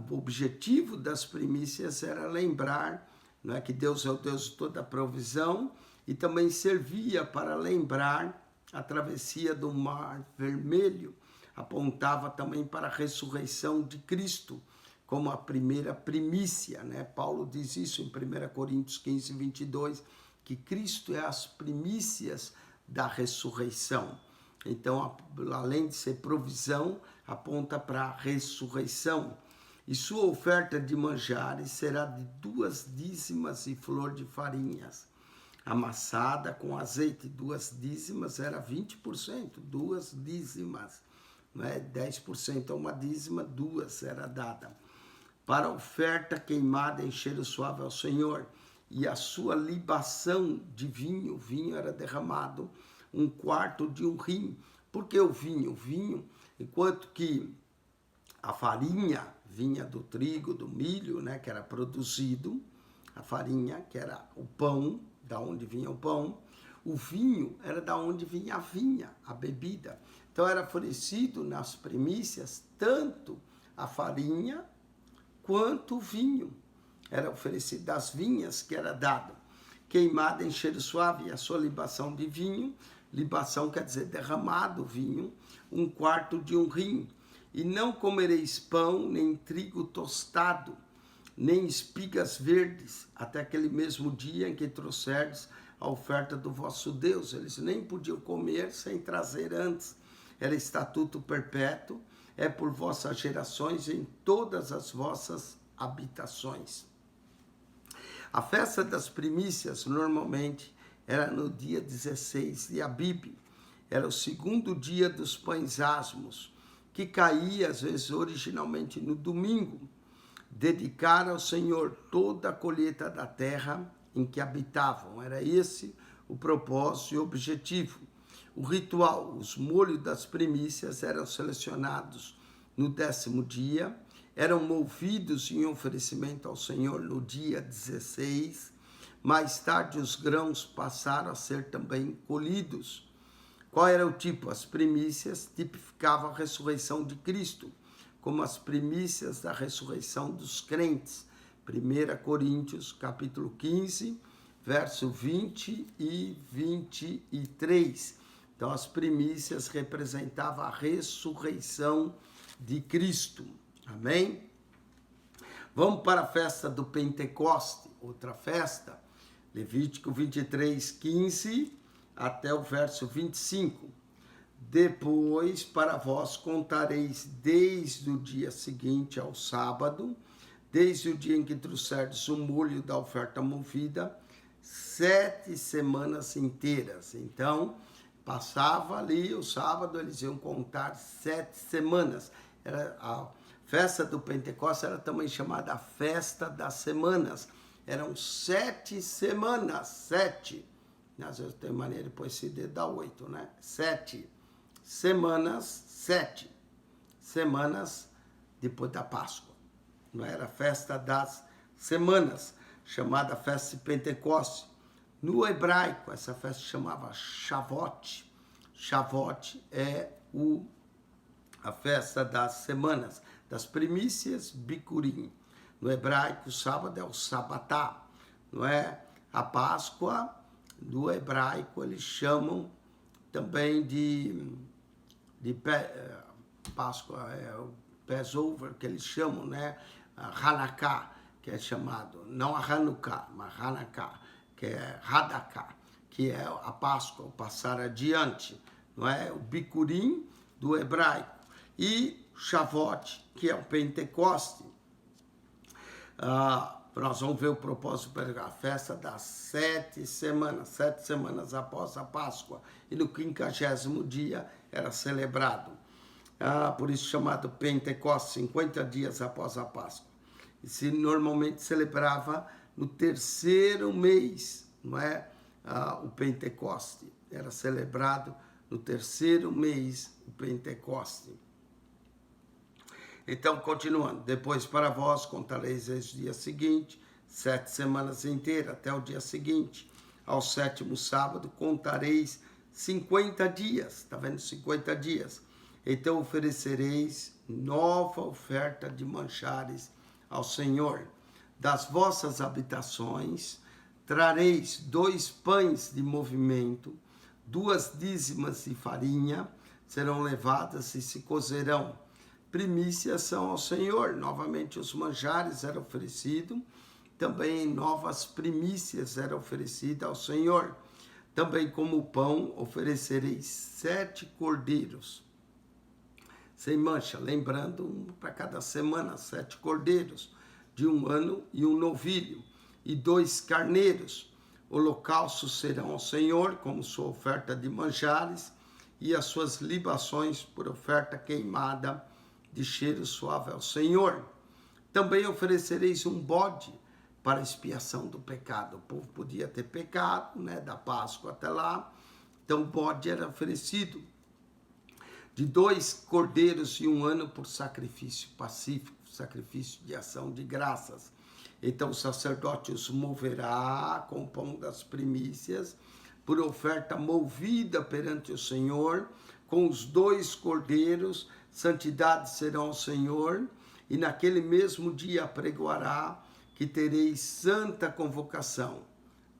O objetivo das primícias era lembrar, né, que Deus é o Deus de toda a provisão, e também servia para lembrar a travessia do Mar Vermelho. Apontava também para a ressurreição de Cristo, como a primeira primícia, né? Paulo diz isso em 1 Coríntios 15, 22, que Cristo é as primícias da ressurreição. Então, além de ser provisão, aponta para a ressurreição. E sua oferta de manjares será de 2 dízimas e flor de farinhas, amassada com azeite. 2 dízimas era 20%, 2 dízimas, né? 10% é uma dízima, 2 era dada. Para oferta queimada em cheiro suave ao Senhor, e a sua libação de vinho, o vinho era derramado 1/4 de um rim. Por que o vinho? O vinho, enquanto que a farinha vinha do trigo, do milho, né, que era produzido, a farinha, que era o pão, da onde vinha o pão, o vinho era da onde vinha a vinha, a bebida. Então era oferecido nas primícias tanto a farinha quanto o vinho. Era oferecido das vinhas que era dado, queimada em cheiro suave, e a sua libação de vinho, libação quer dizer derramado vinho, 1/4 de um rim. E não comereis pão, nem trigo tostado, nem espigas verdes, até aquele mesmo dia em que trouxerdes a oferta do vosso Deus. Eles nem podiam comer sem trazer antes. Era estatuto perpétuo, é por vossas gerações em todas as vossas habitações. A festa das primícias, normalmente, era no dia 16 de Abib. era o segundo dia dos pães asmos, que caía, às vezes, originalmente no domingo. Dedicar ao Senhor toda a colheita da terra em que habitavam. Era esse o propósito e o objetivo. O ritual, os molhos das primícias eram selecionados no 10º dia, eram movidos em oferecimento ao Senhor no dia 16. Mais tarde, os grãos passaram a ser também colhidos. Qual era o tipo? As primícias tipificavam a ressurreição de Cristo, como as primícias da ressurreição dos crentes. 1 Coríntios, capítulo 15, verso 20 e 23. Então, as primícias representavam a ressurreição de Cristo. Amém? Vamos para a festa do Pentecoste, outra festa. Levítico 23, 15 até o verso 25. Depois, para vós contareis desde o dia seguinte ao sábado, desde o dia em que trouxerdes o molho da oferta movida, 7 semanas inteiras. Então, passava ali o sábado, eles iam contar 7 semanas. Era a festa do Pentecostes era também chamada a festa das semanas. Eram 7 semanas, 7. Às vezes tem maneira de pôr esse dedo dá 8, né? 7 semanas, 7 semanas depois da Páscoa. Não era a festa das semanas, chamada festa de Pentecostes. No hebraico, essa festa chamava Shavuot. Shavuot é a festa das semanas, das primícias Bikurim. No hebraico, o sábado é o Sabatá, não é? A Páscoa, no hebraico, eles chamam também de Páscoa, é o Passover, que eles chamam, né? Hanukkah, que é chamado, não a Hanukkah, mas Hanukkah, que é Hadakah, que é a Páscoa, o passar adiante, não é? O Bikurim do hebraico. E Shavuot, que é o Pentecoste. Nós vamos ver o propósito para a festa das 7 semanas após a Páscoa. E no 50º dia era celebrado. Por isso chamado Pentecostes, 50 dias após a Páscoa. E se normalmente celebrava no 3º mês, não é? O Pentecoste. Era celebrado no 3º mês o Pentecoste. Então, continuando. Depois para vós contareis esse dia seguinte, 7 semanas inteiras, até o dia seguinte. Ao 7º sábado contareis 50 dias. Está vendo? 50 dias. Então oferecereis nova oferta de manjares ao Senhor. Das vossas habitações trareis 2 pães de movimento, 2 dízimas de farinha, serão levadas e se cozerão. Primícias são ao Senhor. Novamente os manjares eram oferecidos. Também novas primícias eram oferecidas ao Senhor. Também como pão oferecereis 7 cordeiros sem mancha, lembrando para cada semana 7 cordeiros de 1 ano e 1 novilho, e 2 carneiros. Holocaustos serão ao Senhor como sua oferta de manjares, e as suas libações por oferta queimada de cheiro suave ao Senhor. Também oferecereis um bode para expiação do pecado. O povo podia ter pecado, né, da Páscoa até lá, então o bode era oferecido. De 2 cordeiros e 1 ano por sacrifício pacífico, sacrifício de ação de graças. Então o sacerdote os moverá com o pão das primícias, por oferta movida perante o Senhor, com os 2 cordeiros, santidade serão ao Senhor, e naquele mesmo dia apregoará que tereis santa convocação.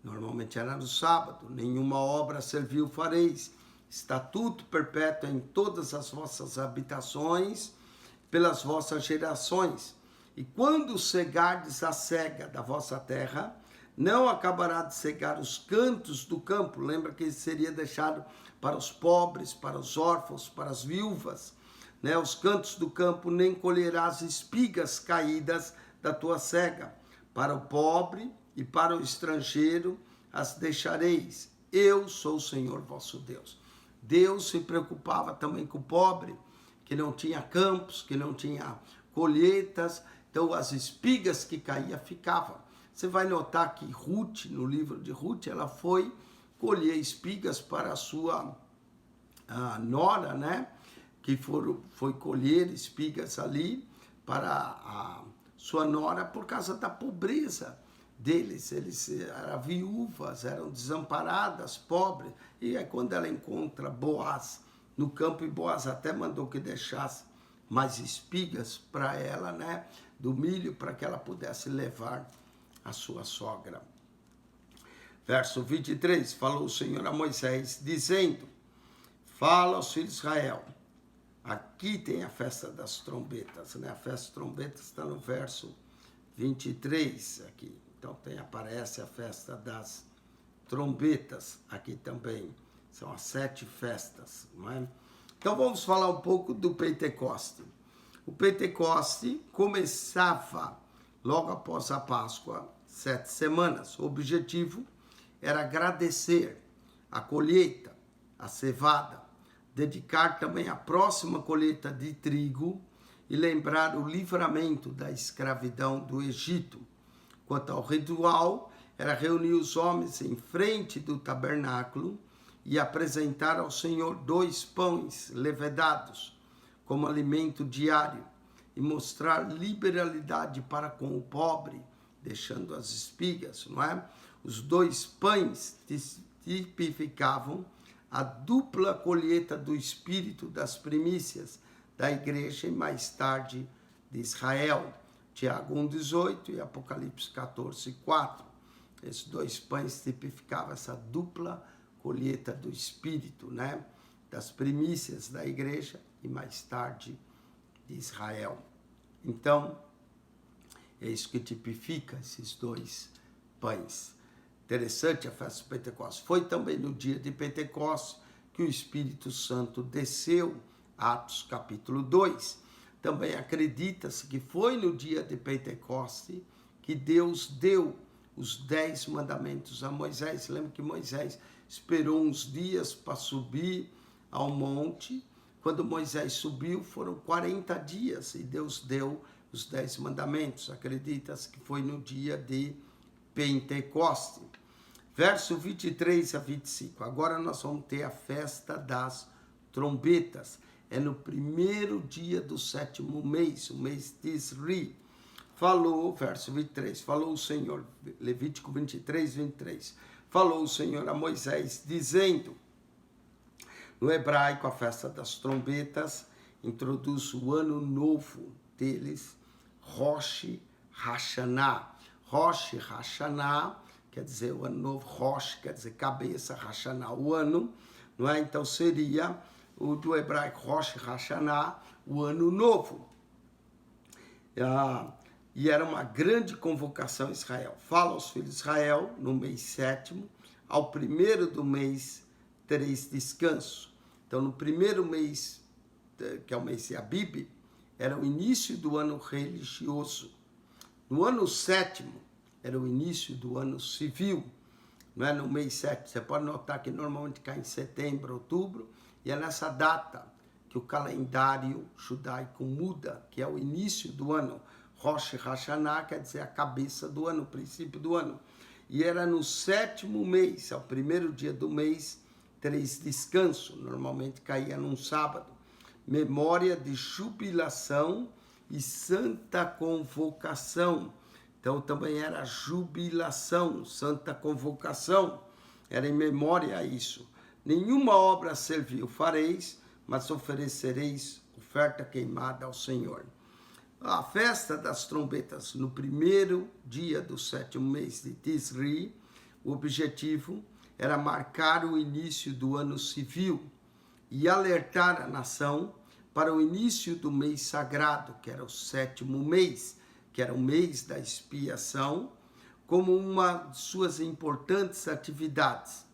Normalmente era no sábado, nenhuma obra servil fareis, estatuto perpétuo em todas as vossas habitações, pelas vossas gerações. E quando cegardes a cega da vossa terra, não acabará de cegar os cantos do campo. Lembra que seria deixado para os pobres, para os órfãos, para as viúvas, né? Os cantos do campo, nem colherás espigas caídas da tua cega. Para o pobre e para o estrangeiro as deixareis. Eu sou o Senhor vosso Deus. Deus se preocupava também com o pobre, que não tinha campos, que não tinha colheitas, então as espigas que caíam ficavam. Você vai notar que Ruth, no livro de Ruth, ela foi colher espigas para a sua nora, né? Que foi colher espigas ali para a sua nora por causa da pobreza deles. Eles eram viúvas, eram desamparadas, pobres. E aí quando ela encontra Boaz no campo, e Boaz até mandou que deixasse mais espigas para ela, né? Do milho, para que ela pudesse levar a sua sogra. Verso 23, falou o Senhor a Moisés, dizendo, fala aos filhos de Israel. Aqui tem a festa das trombetas, né? A festa das trombetas está no verso 23 aqui. Então aparece a festa das trombetas aqui também. São as 7 festas, não é? Então vamos falar um pouco do Pentecoste. O Pentecoste começava logo após a Páscoa, 7 semanas. O objetivo era agradecer a colheita, a cevada, dedicar também a próxima colheita de trigo e lembrar o livramento da escravidão do Egito. Quanto ao ritual, era reunir os homens em frente do tabernáculo e apresentar ao Senhor 2 pães levedados como alimento diário e mostrar liberalidade para com o pobre, deixando as espigas, não é? Os 2 pães tipificavam a dupla colheita do Espírito das primícias da igreja e mais tarde de Israel. Tiago 1,18 e Apocalipse 14,4. Esses 2 pães tipificavam essa dupla colheita do Espírito, né? Das primícias da igreja e mais tarde de Israel. Então, é isso que tipifica esses 2 pães. Interessante a festa do Pentecostes. Foi também no dia de Pentecostes que o Espírito Santo desceu, Atos capítulo 2. Também acredita-se que foi no dia de Pentecostes que Deus deu os 10 mandamentos a Moisés. Lembra que Moisés esperou uns dias para subir ao monte. Quando Moisés subiu, foram 40 dias e Deus deu os 10 mandamentos. Acredita-se que foi no dia de Pentecoste. Verso 23 a 25. Agora nós vamos ter a festa das trombetas. É no primeiro dia do 7º mês, o mês Tisri. Falou, verso 23, falou o Senhor, Levítico 23, 23. Falou o Senhor a Moisés, dizendo, no hebraico, a festa das trombetas introduz o ano novo deles, Rosh Hashanah. Rosh Hashanah quer dizer o ano novo, Rosh quer dizer cabeça, Hashanah o ano, não é? Então seria o do hebraico Rosh Hashanah, o ano novo. E era uma grande convocação em Israel. Fala aos filhos de Israel, no mês 7º, ao primeiro do mês, 3 descansos. Então, no primeiro mês, que é o mês de Abib, era o início do ano religioso. No ano 7º, era o início do ano civil. Não é? No mês 7, você pode notar que normalmente cai em setembro, outubro, e é nessa data que o calendário judaico muda, que é o início do ano. Rosh Hashanah quer dizer a cabeça do ano, o princípio do ano. E era no 7º mês, ao primeiro dia do mês, 3 descansos, normalmente caía num sábado. Memória de jubilação e santa convocação. Então também era jubilação, santa convocação. Era em memória a isso. Nenhuma obra servil fareis, mas oferecereis oferta queimada ao Senhor. A festa das trombetas, no primeiro dia do 7º mês de Tisri, o objetivo era marcar o início do ano civil e alertar a nação para o início do mês sagrado, que era o 7º mês, que era o mês da expiação, como uma de suas importantes atividades.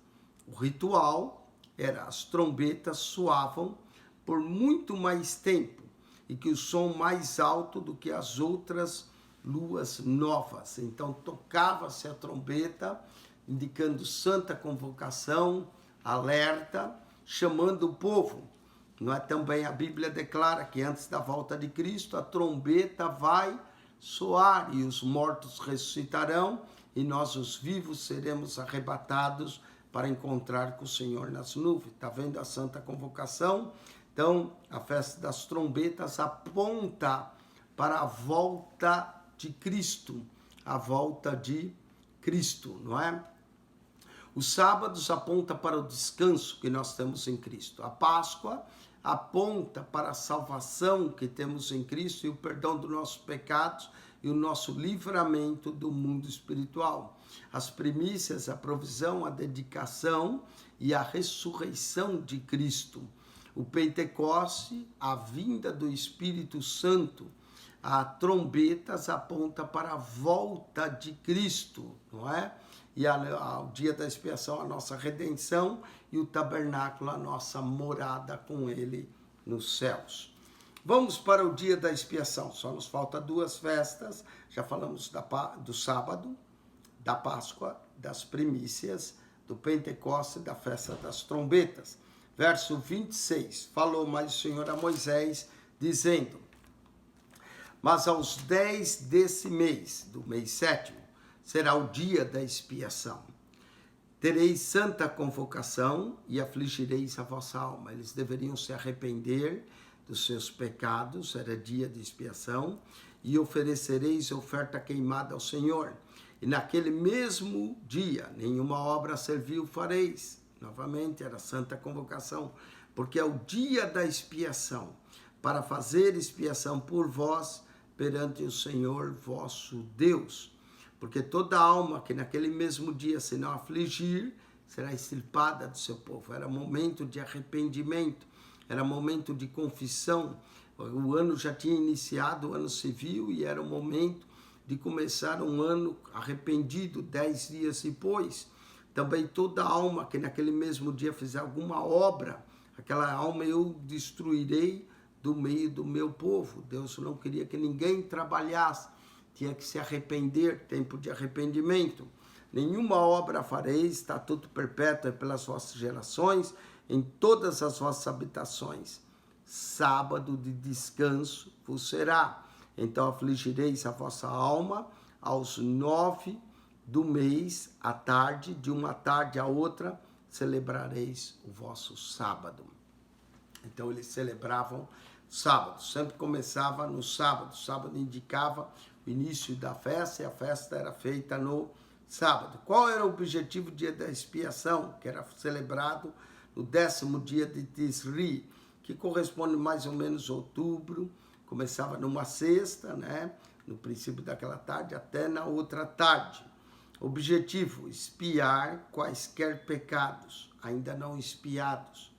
O ritual era as trombetas soavam por muito mais tempo e que o som mais alto do que as outras luas novas. Então tocava-se a trombeta, indicando santa convocação, alerta, chamando o povo. Não é? Também a Bíblia declara que antes da volta de Cristo a trombeta vai soar e os mortos ressuscitarão e nós os vivos seremos arrebatados para encontrar com o Senhor nas nuvens. Está vendo a Santa Convocação? Então, a festa das trombetas aponta para a volta de Cristo, a volta de Cristo, não é? Os sábados apontam para o descanso que nós temos em Cristo. A Páscoa aponta para a salvação que temos em Cristo e o perdão dos nossos pecados e o nosso livramento do mundo espiritual. As primícias, a provisão, a dedicação e a ressurreição de Cristo. O Pentecoste, a vinda do Espírito Santo. A trombetas aponta para a volta de Cristo, não é? E o dia da expiação, a nossa redenção, e o tabernáculo, a nossa morada com ele nos céus. Vamos para o dia da expiação. Só nos falta 2 festas. Já falamos do sábado, da Páscoa, das primícias, do Pentecoste e da festa das trombetas. Verso 26. Falou mais o Senhor a Moisés, dizendo: mas aos 10 desse mês, do mês 7º, será o dia da expiação. Tereis santa convocação e afligireis a vossa alma. Eles deveriam se arrepender dos seus pecados, era dia de expiação, e oferecereis oferta queimada ao Senhor. E naquele mesmo dia, nenhuma obra servil fareis. Novamente, era santa convocação, porque é o dia da expiação, para fazer expiação por vós perante o Senhor vosso Deus. Porque toda alma que naquele mesmo dia se não afligir, será extirpada do seu povo. Era momento de arrependimento, era momento de confissão. O ano já tinha iniciado, o ano civil, e era o momento de começar um ano arrependido 10 dias depois. Também toda alma que naquele mesmo dia fizer alguma obra, aquela alma eu destruirei do meio do meu povo. Deus não queria que ninguém trabalhasse, tinha que se arrepender, tempo de arrependimento. Nenhuma obra fareis, estatuto perpétuo é pelas vossas gerações, em todas as vossas habitações. Sábado de descanso vos será. Então afligireis a vossa alma aos 9 do mês, à tarde, de uma tarde à outra, celebrareis o vosso sábado. Então eles celebravam sábado, sempre começava no sábado. Sábado indicava o início da festa e a festa era feita no sábado. Qual era o objetivo do dia da expiação, que era celebrado no 10º dia de Tisri, que corresponde mais ou menos a outubro, começava numa sexta, né, no princípio daquela tarde, até na outra tarde. Objetivo, expiar quaisquer pecados, ainda não expiados,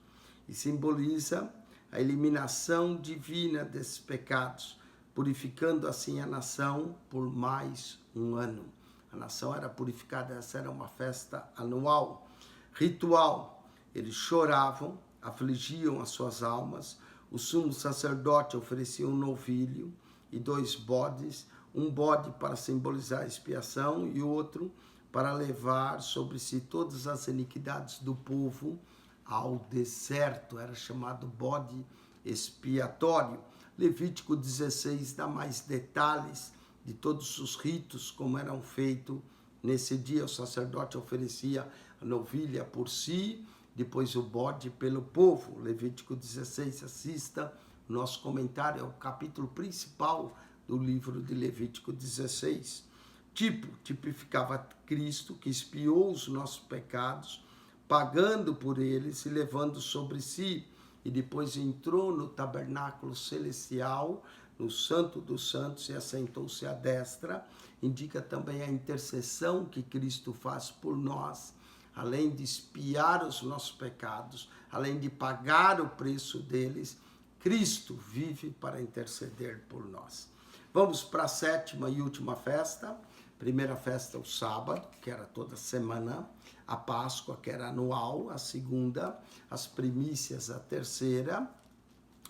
e simboliza a eliminação divina desses pecados, purificando assim a nação por mais um ano. A nação era purificada, essa era uma festa anual. Ritual, eles choravam, afligiam as suas almas. O sumo sacerdote oferecia um novilho e 2 bodes, um bode para simbolizar a expiação e outro para levar sobre si todas as iniquidades do povo ao deserto. Era chamado bode expiatório. Levítico 16 dá mais detalhes de todos os ritos, como eram feitos nesse dia. O sacerdote oferecia a novilha por si, depois o bode pelo povo. Levítico 16, assista o nosso comentário, é o capítulo principal do livro de Levítico 16. Tipificava Cristo, que expiou os nossos pecados, pagando por eles e levando sobre si, e depois entrou no tabernáculo celestial, no Santo dos Santos, e assentou-se à destra. Indica também a intercessão que Cristo faz por nós, além de expiar os nossos pecados, além de pagar o preço deles, Cristo vive para interceder por nós. Vamos para a 7ª e última festa. Primeira festa, o sábado, que era toda semana. A Páscoa, que era anual, a segunda. As primícias, a terceira.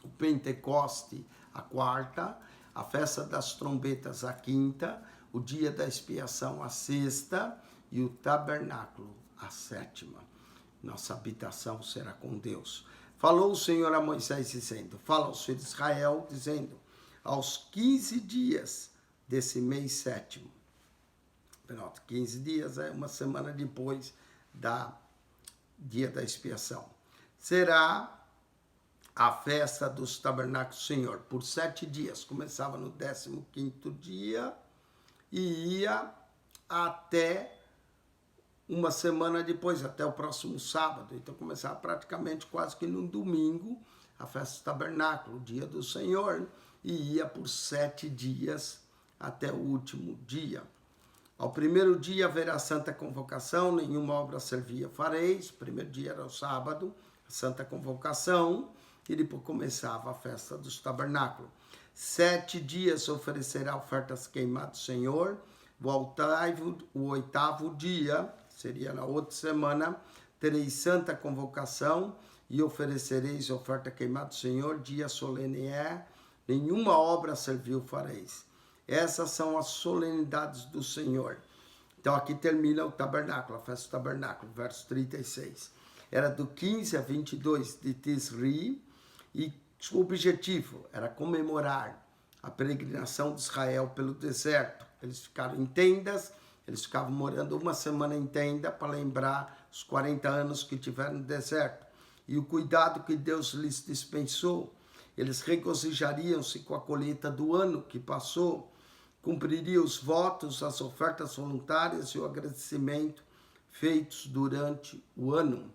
O Pentecoste, a quarta. A festa das trombetas, a quinta. O dia da expiação, a sexta. E o tabernáculo, a 7ª. nossa habitação será com Deus. Falou o Senhor a Moisés dizendo, fala aos filhos de Israel, dizendo, aos 15 dias desse mês 7º, pronto, 15 dias é uma semana depois da dia da expiação, será a festa dos tabernáculos do Senhor, por 7 dias, começava no 15º dia e ia até uma semana depois, até o próximo sábado. Então começava praticamente quase que no domingo, a festa do tabernáculo, o dia do Senhor, e ia por 7 dias até o último dia. Ao primeiro dia haverá santa convocação, nenhuma obra servia fareis. O primeiro dia era o sábado, a santa convocação, e depois começava a festa dos tabernáculos. 7 dias oferecerá ofertas queimadas ao Senhor. O oitavo dia, seria na outra semana, tereis santa convocação e oferecereis oferta queimada ao Senhor, dia solene é, nenhuma obra serviu fareis. Essas são as solenidades do Senhor. Então aqui termina o tabernáculo, a festa do tabernáculo, verso 36. Era do 15 a 22 de Tisri e o objetivo era comemorar a peregrinação de Israel pelo deserto. Eles ficaram em tendas, eles ficavam morando uma semana em tenda para lembrar os 40 anos que tiveram no deserto. E o cuidado que Deus lhes dispensou. Eles regozijariam-se com a colheita do ano que passou, cumpririam os votos, as ofertas voluntárias e o agradecimento feitos durante o ano.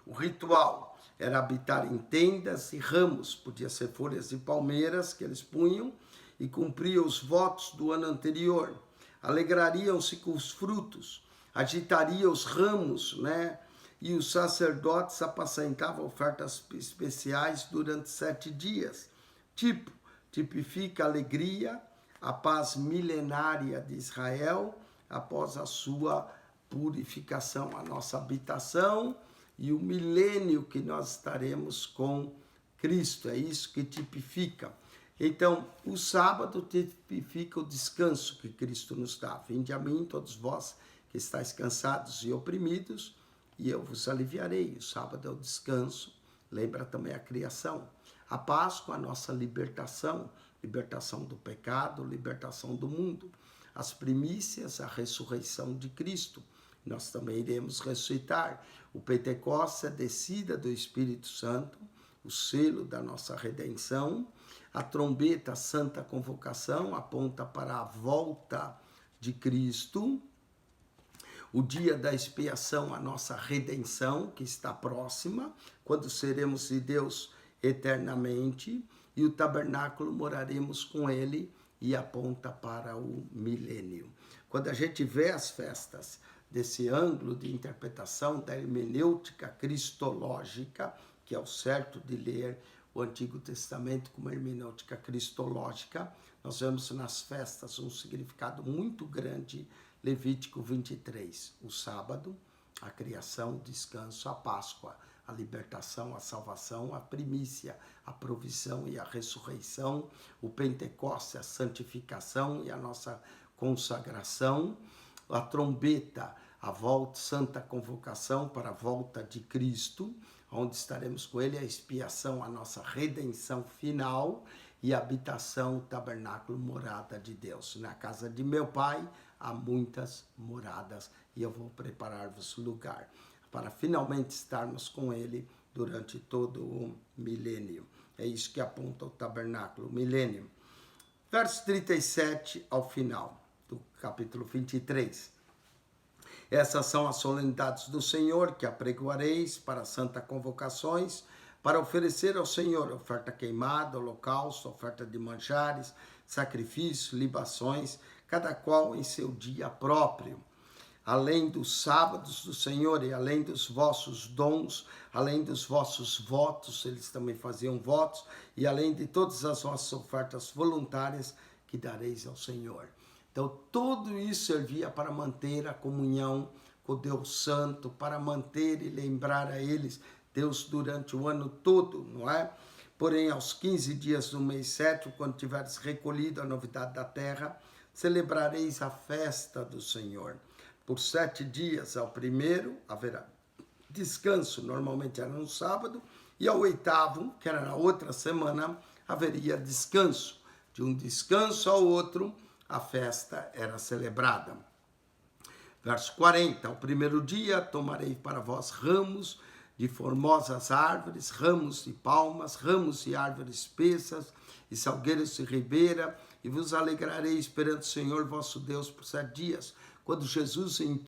O ritual era habitar em tendas e ramos, podia ser folhas de palmeiras que eles punham, e cumpriam os votos do ano anterior. Alegrariam-se com os frutos, agitariam os ramos, e os sacerdotes apacentavam ofertas especiais durante 7 dias. Tipifica a alegria, a paz milenária de Israel, após a sua purificação, a nossa habitação e o milênio que nós estaremos com Cristo. É isso que tipifica. Então, o sábado tipifica o descanso que Cristo nos dá. Vinde a mim, todos vós que estáis cansados e oprimidos, e eu vos aliviarei. O sábado é o descanso, lembra também a criação. A Páscoa, a nossa libertação, libertação do pecado, libertação do mundo. As primícias, a ressurreição de Cristo. Nós também iremos ressuscitar. O Pentecostes, a descida do Espírito Santo, o selo da nossa redenção. A trombeta, a santa convocação, aponta para a volta de Cristo. O dia da expiação, a nossa redenção, que está próxima, quando seremos de Deus eternamente. E o tabernáculo, moraremos com ele, e aponta para o milênio. Quando a gente vê as festas desse ângulo de interpretação da hermenêutica cristológica, que é o certo de ler o Antigo Testamento como hermenêutica cristológica, nós vemos nas festas um significado muito grande. Levítico 23, o sábado, a criação, o descanso, a Páscoa, a libertação, a salvação, a primícia, a provisão e a ressurreição, o Pentecostes, a santificação e a nossa consagração, a trombeta, a volta, santa convocação para a volta de Cristo, onde estaremos com ele, a expiação, a nossa redenção final e a habitação, o tabernáculo, morada de Deus. Na casa de meu Pai há muitas moradas e eu vou preparar-vos lugar para finalmente estarmos com ele durante todo o milênio. É isso que aponta o tabernáculo, o milênio. Verso 37 ao final do capítulo 23. Essas são as solenidades do Senhor que apregoareis para santas convocações, para oferecer ao Senhor oferta queimada, holocausto, oferta de manjares, sacrifícios, libações, cada qual em seu dia próprio. Além dos sábados do Senhor e além dos vossos dons, além dos vossos votos, eles também faziam votos, e além de todas as vossas ofertas voluntárias que dareis ao Senhor. Então, tudo isso servia para manter a comunhão com Deus Santo, para manter e lembrar a eles Deus durante o ano todo, não é? Porém, aos 15 dias do mês 7, quando tiveres recolhido a novidade da terra, celebrareis a festa do Senhor. Por 7 dias, ao primeiro, haverá descanso normalmente era no sábado, e ao 8º, que era na outra semana, haveria descanso. De um descanso ao outro, a festa era celebrada. Verso 40, ao primeiro dia tomarei para vós ramos de formosas árvores, ramos de palmas, ramos de árvores espessas e salgueiros de ribeira, e vos alegrareis perante o Senhor vosso Deus por 7 dias. Quando Jesus